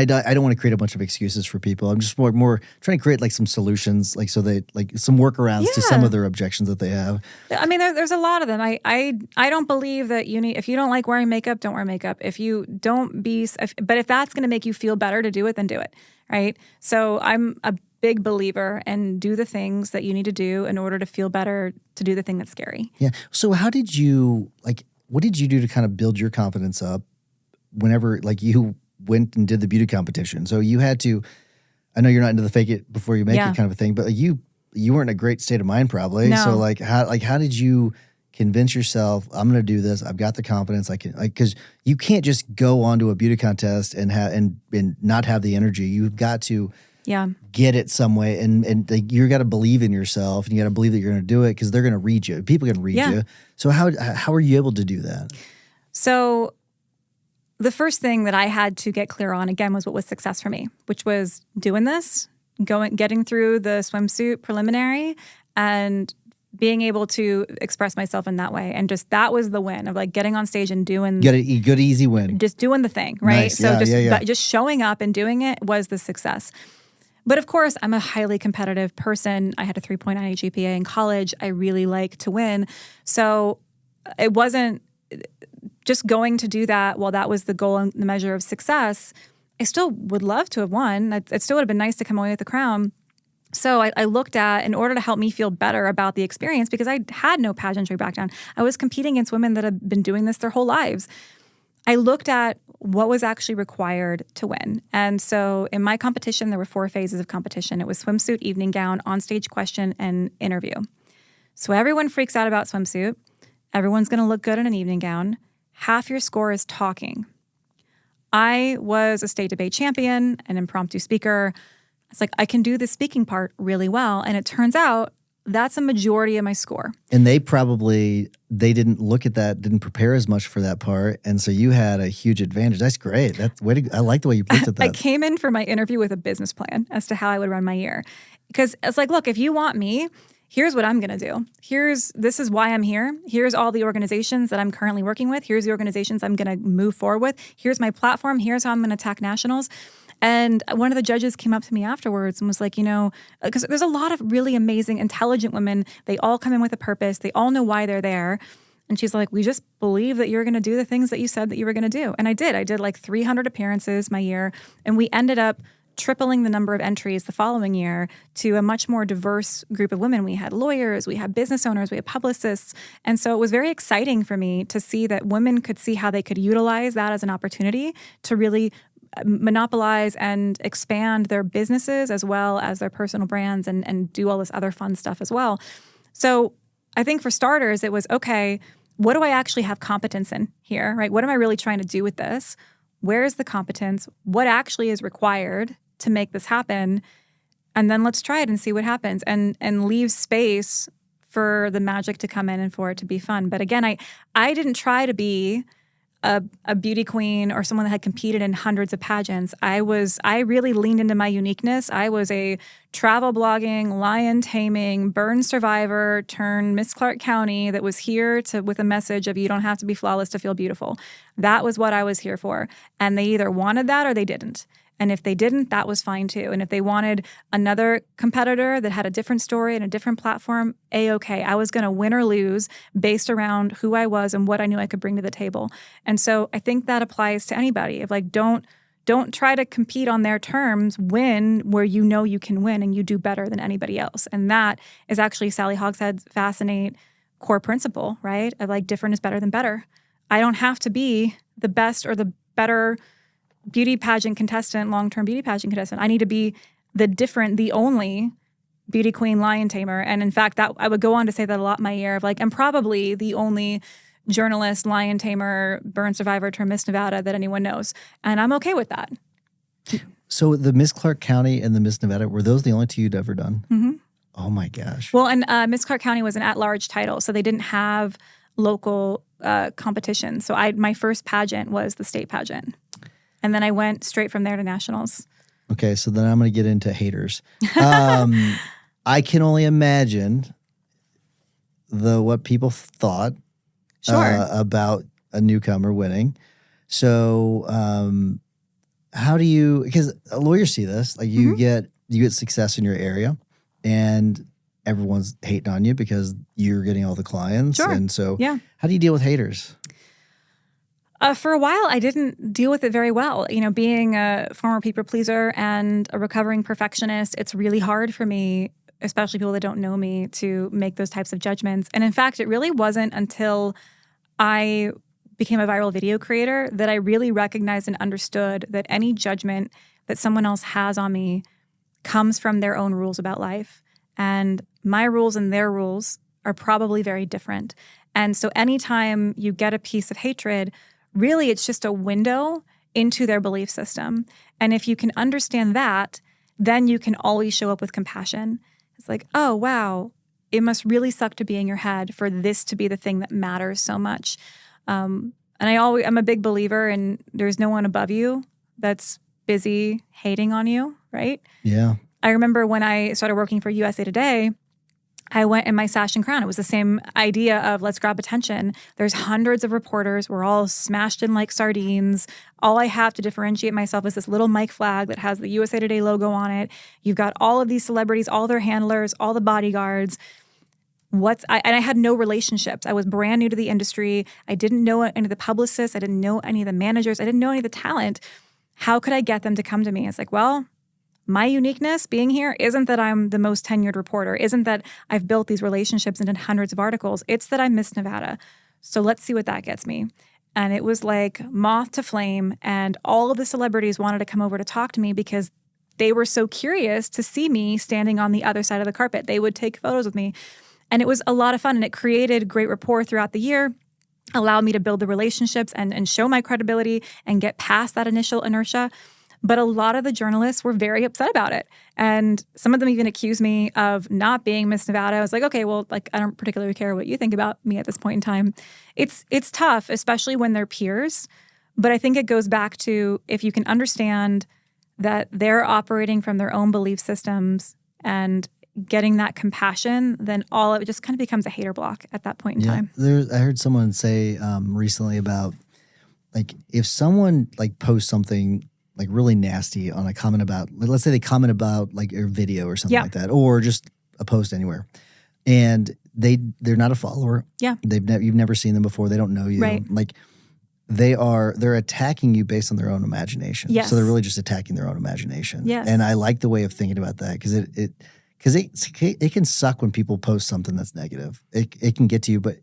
don't want to create a bunch of excuses for people. I'm just more trying to create like some solutions, like so they like some workarounds to some of their objections that they have. I mean, there's a lot of them. I don't believe that if you don't like wearing makeup, don't wear makeup. But if that's going to make you feel better to do it, then do it, right? So I'm a big believer in do the things that you need to do in order to feel better to do the thing that's scary. Yeah. So what did you do to kind of build your confidence up whenever like you went and did the beauty competition? So you had to, I know you're not into the fake it before you make it kind of a thing, but you weren't in a great state of mind probably. No. So how did you convince yourself, I'm going to do this, I've got the confidence, I can, because you can't just go onto a beauty contest and not have the energy. You've got to get it some way, and like, you got to believe in yourself, and you got to believe that you're going to do it because they're going to read you. People are going to read you. So how are you able to do that? So the first thing that I had to get clear on, again, was what was success for me, which was doing this, getting through the swimsuit preliminary and being able to express myself in that way. And just that was the win of like getting on stage and doing... Get a good, easy win. Just doing the thing, right? Nice. So Yeah, just showing up and doing it was the success. But of course, I'm a highly competitive person. I had a 3.9 GPA in college. I really like to win. So it wasn't just going to do that while that was the goal and the measure of success. I still would love to have won. It still would have been nice to come away with the crown. So I looked at, in order to help me feel better about the experience, because I had no pageantry background, I was competing against women that have been doing this their whole lives. I looked at what was actually required to win. And so in my competition, there were 4 phases of competition. It was swimsuit, evening gown, onstage question, and interview. So everyone freaks out about swimsuit. Everyone's going to look good in an evening gown. Half your score is talking. I was a state debate champion, an impromptu speaker. It's like, I can do the speaking part really well. And it turns out that's a majority of my score. And they didn't look at that, didn't prepare as much for that part. And so you had a huge advantage. That's great. I like the way you looked at that. I came in for my interview with a business plan as to how I would run my year. Because it's like, look, if you want me, here's what I'm going to do. This is why I'm here. Here's all the organizations that I'm currently working with. Here's the organizations I'm going to move forward with. Here's my platform. Here's how I'm going to attack nationals. And one of the judges came up to me afterwards and was like, because there's a lot of really amazing, intelligent women. They all come in with a purpose. They all know why they're there. And she's like, we just believe that you're going to do the things that you said that you were going to do. And I did. I did like 300 appearances my year. And we ended up tripling the number of entries the following year to a much more diverse group of women. We had lawyers, we had business owners, we had publicists. And so it was very exciting for me to see that women could see how they could utilize that as an opportunity to really monopolize and expand their businesses as well as their personal brands and do all this other fun stuff as well. So I think for starters, it was, okay, what do I actually have competence in here, right? What am I really trying to do with this? Where is the competence? What actually is required to make this happen? And then let's try it and see what happens and leave space for the magic to come in and for it to be fun. But again, I didn't try to be a beauty queen or someone that had competed in hundreds of pageants. I really leaned into my uniqueness. I was a travel blogging, lion taming, burn survivor turned Miss Clark County that was here with a message of you don't have to be flawless to feel beautiful. That was what I was here for. And they either wanted that or they didn't. And if they didn't, that was fine too. And if they wanted another competitor that had a different story and a different platform, A-okay. I was going to win or lose based around who I was and what I knew I could bring to the table. And so I think that applies to anybody. If like, don't try to compete on their terms, win where you know you can win and you do better than anybody else. And that is actually Sally Hogshead's fascinate core principle, right? Of like different is better than better. I don't have to be the best or the better beauty pageant contestant, long-term beauty pageant contestant. I need to be the different, the only beauty queen lion tamer. And in fact, that I would go on to say that a lot my year of like, I'm probably the only journalist, lion tamer, burn survivor turned Miss Nevada that anyone knows. And I'm okay with that. So the Miss Clark County and the Miss Nevada, were those the only two you'd ever done? Mm-hmm. Oh my gosh. Well, and Miss Clark County was an at-large title, so they didn't have local competition. So my first pageant was the state pageant. And then I went straight from there to nationals. Okay, so then I'm going to get into haters. I can only imagine what people thought about a newcomer winning. So how do you, because lawyers see this, like you get success in your area and everyone's hating on you because you're getting all the clients. Sure. And so how do you deal with haters? For a while, I didn't deal with it very well. Being a former people pleaser and a recovering perfectionist, it's really hard for me, especially people that don't know me, to make those types of judgments. And in fact, it really wasn't until I became a viral video creator that I really recognized and understood that any judgment that someone else has on me comes from their own rules about life. And my rules and their rules are probably very different. And so anytime you get a piece of hatred, really, it's just a window into their belief system. And if you can understand that, then you can always show up with compassion. It's like, oh, wow, it must really suck to be in your head for this to be the thing that matters so much. And I'm a big believer in there's no one above you that's busy hating on you, right? Yeah. I remember when I started working for USA Today, I went in my sash and crown. It was the same idea of let's grab attention. There's hundreds of reporters. We're all smashed in like sardines. All I have to differentiate myself is this little mic flag that has the USA Today logo on it. You've got all of these celebrities, all their handlers, all the bodyguards. And I had no relationships. I was brand new to the industry. I didn't know any of the publicists. I didn't know any of the managers. I didn't know any of the talent. How could I get them to come to me? It's like, well, my uniqueness being here isn't that I'm the most tenured reporter, isn't that I've built these relationships and done hundreds of articles. It's that I'm Miss Nevada. So let's see what that gets me. And it was like moth to flame. And all of the celebrities wanted to come over to talk to me because they were so curious to see me standing on the other side of the carpet. They would take photos with me. And it was a lot of fun. And it created great rapport throughout the year, allowed me to build the relationships and show my credibility and get past that initial inertia. But a lot of the journalists were very upset about it. And some of them even accused me of not being Miss Nevada. I was like, okay, well, like I don't particularly care what you think about me at this point in time. It's tough, especially when they're peers. But I think it goes back to if you can understand that they're operating from their own belief systems and getting that compassion, then all of it just kind of becomes a hater block at that point in time. I heard someone say recently about like if someone like posts something like really nasty on a comment about, let's say they comment about like your video or something like that, or just a post anywhere, and they're not a follower. Yeah, you've never seen them before. They don't know you. Right. Like they're attacking you based on their own imagination. Yes. So they're really just attacking their own imagination. Yes. And I like the way of thinking about that because it can suck when people post something that's negative. It can get to you, but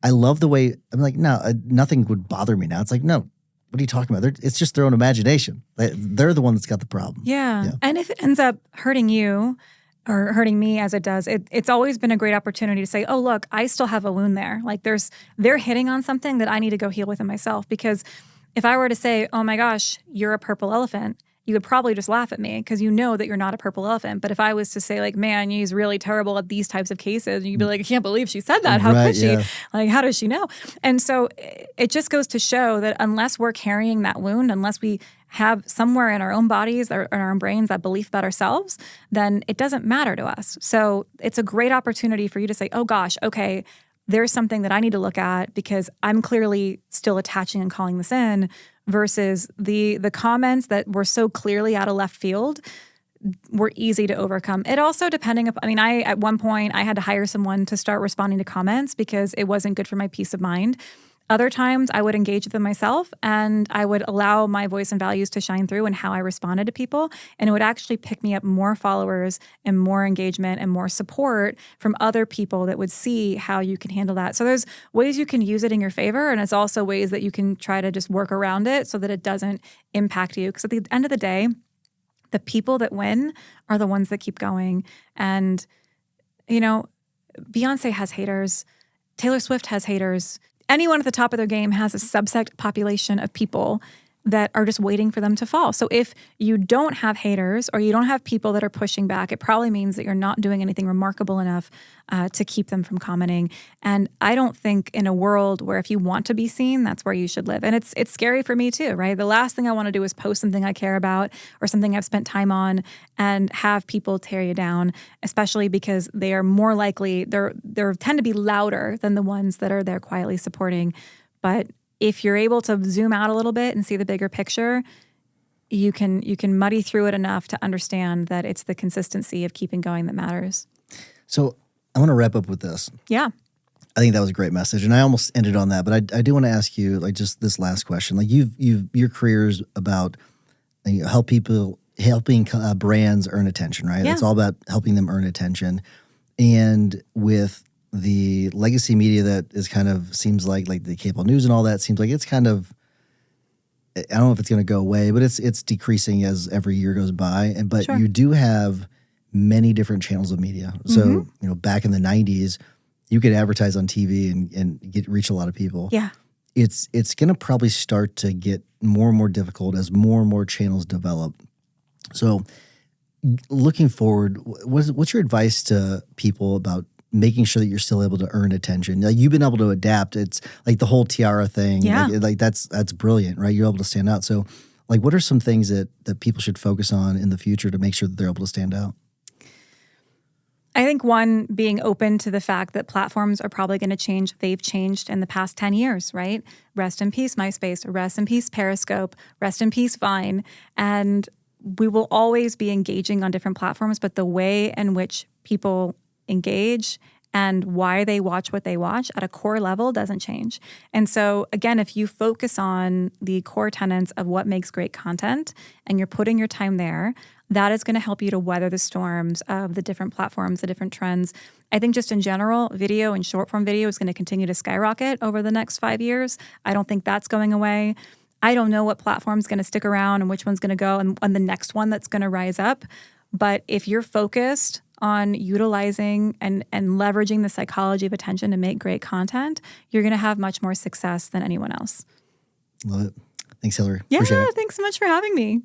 I love the way I'm like, no, nothing would bother me now. It's like, no. What are you talking about? It's just their own imagination. They're the one that's got the problem. Yeah. And if it ends up hurting you or hurting me as it does, it's always been a great opportunity to say, oh, look, I still have a wound there. Like they're hitting on something that I need to go heal within myself. Because if I were to say, oh my gosh, you're a purple elephant, you would probably just laugh at me because you know that you're not a purple elephant. But if I was to say like, man, he's really terrible at these types of cases, you'd be like, I can't believe she said that. How could she? Yeah. Like, how does she know? And so it just goes to show that unless we're carrying that wound, unless we have somewhere in our own bodies or in our own brains that belief about ourselves, then it doesn't matter to us. So it's a great opportunity for you to say, oh gosh, okay, there's something that I need to look at because I'm clearly still attaching and calling this in, versus the comments that were so clearly out of left field were easy to overcome. It also at one point I had to hire someone to start responding to comments because it wasn't good for my peace of mind. Other times I would engage with them myself and I would allow my voice and values to shine through in how I responded to people. And it would actually pick me up more followers and more engagement and more support from other people that would see how you can handle that. So there's ways you can use it in your favor. And it's also ways that you can try to just work around it so that it doesn't impact you. Because at the end of the day, the people that win are the ones that keep going. And, Beyonce has haters. Taylor Swift has haters. Anyone at the top of their game has a subset population of people that are just waiting for them to fall. So if you don't have haters or you don't have people that are pushing back, it probably means that you're not doing anything remarkable enough to keep them from commenting. And I don't think in a world where if you want to be seen, that's where you should live. And it's scary for me too, right? The last thing I want to do is post something I care about or something I've spent time on and have people tear you down, especially because they are more likely, they tend to be louder than the ones that are there quietly supporting. But if you're able to zoom out a little bit and see the bigger picture, you can muddy through it enough to understand that it's the consistency of keeping going that matters. So I want to wrap up with this. Yeah. I think that was a great message, and I almost ended on that, but I do want to ask you like just this last question. Like your career is about helping brands earn attention, right? Yeah. It's all about helping them earn attention, and with the legacy media that is kind of seems like the cable news and all that seems like it's kind of, I don't know if it's going to go away, but it's decreasing as every year goes by. But Sure. You do have many different channels of media. So, back in the 90s, you could advertise on TV and reach a lot of people. Yeah. It's going to probably start to get more and more difficult as more and more channels develop. So looking forward, what's your advice to people about making sure that you're still able to earn attention. Like you've been able to adapt. It's like the whole tiara thing. Yeah. Like that's brilliant, right? You're able to stand out. So like what are some things that people should focus on in the future to make sure that they're able to stand out? I think one, being open to the fact that platforms are probably going to change. They've changed in the past 10 years, right? Rest in peace, MySpace. Rest in peace, Periscope. Rest in peace, Vine. And we will always be engaging on different platforms, but the way in which people engage and why they watch what they watch at a core level doesn't change. And so, again, if you focus on the core tenets of what makes great content and you're putting your time there, that is going to help you to weather the storms of the different platforms, the different trends. I think just in general, video and short form video is going to continue to skyrocket over the next 5 years. I don't think that's going away. I don't know what platform's going to stick around and which one's going to go and the next one that's going to rise up. But if you're focused on utilizing and leveraging the psychology of attention to make great content, you're going to have much more success than anyone else. Love it. Thanks, Hilary. Yeah, Appreciate it. thanks so much for having me.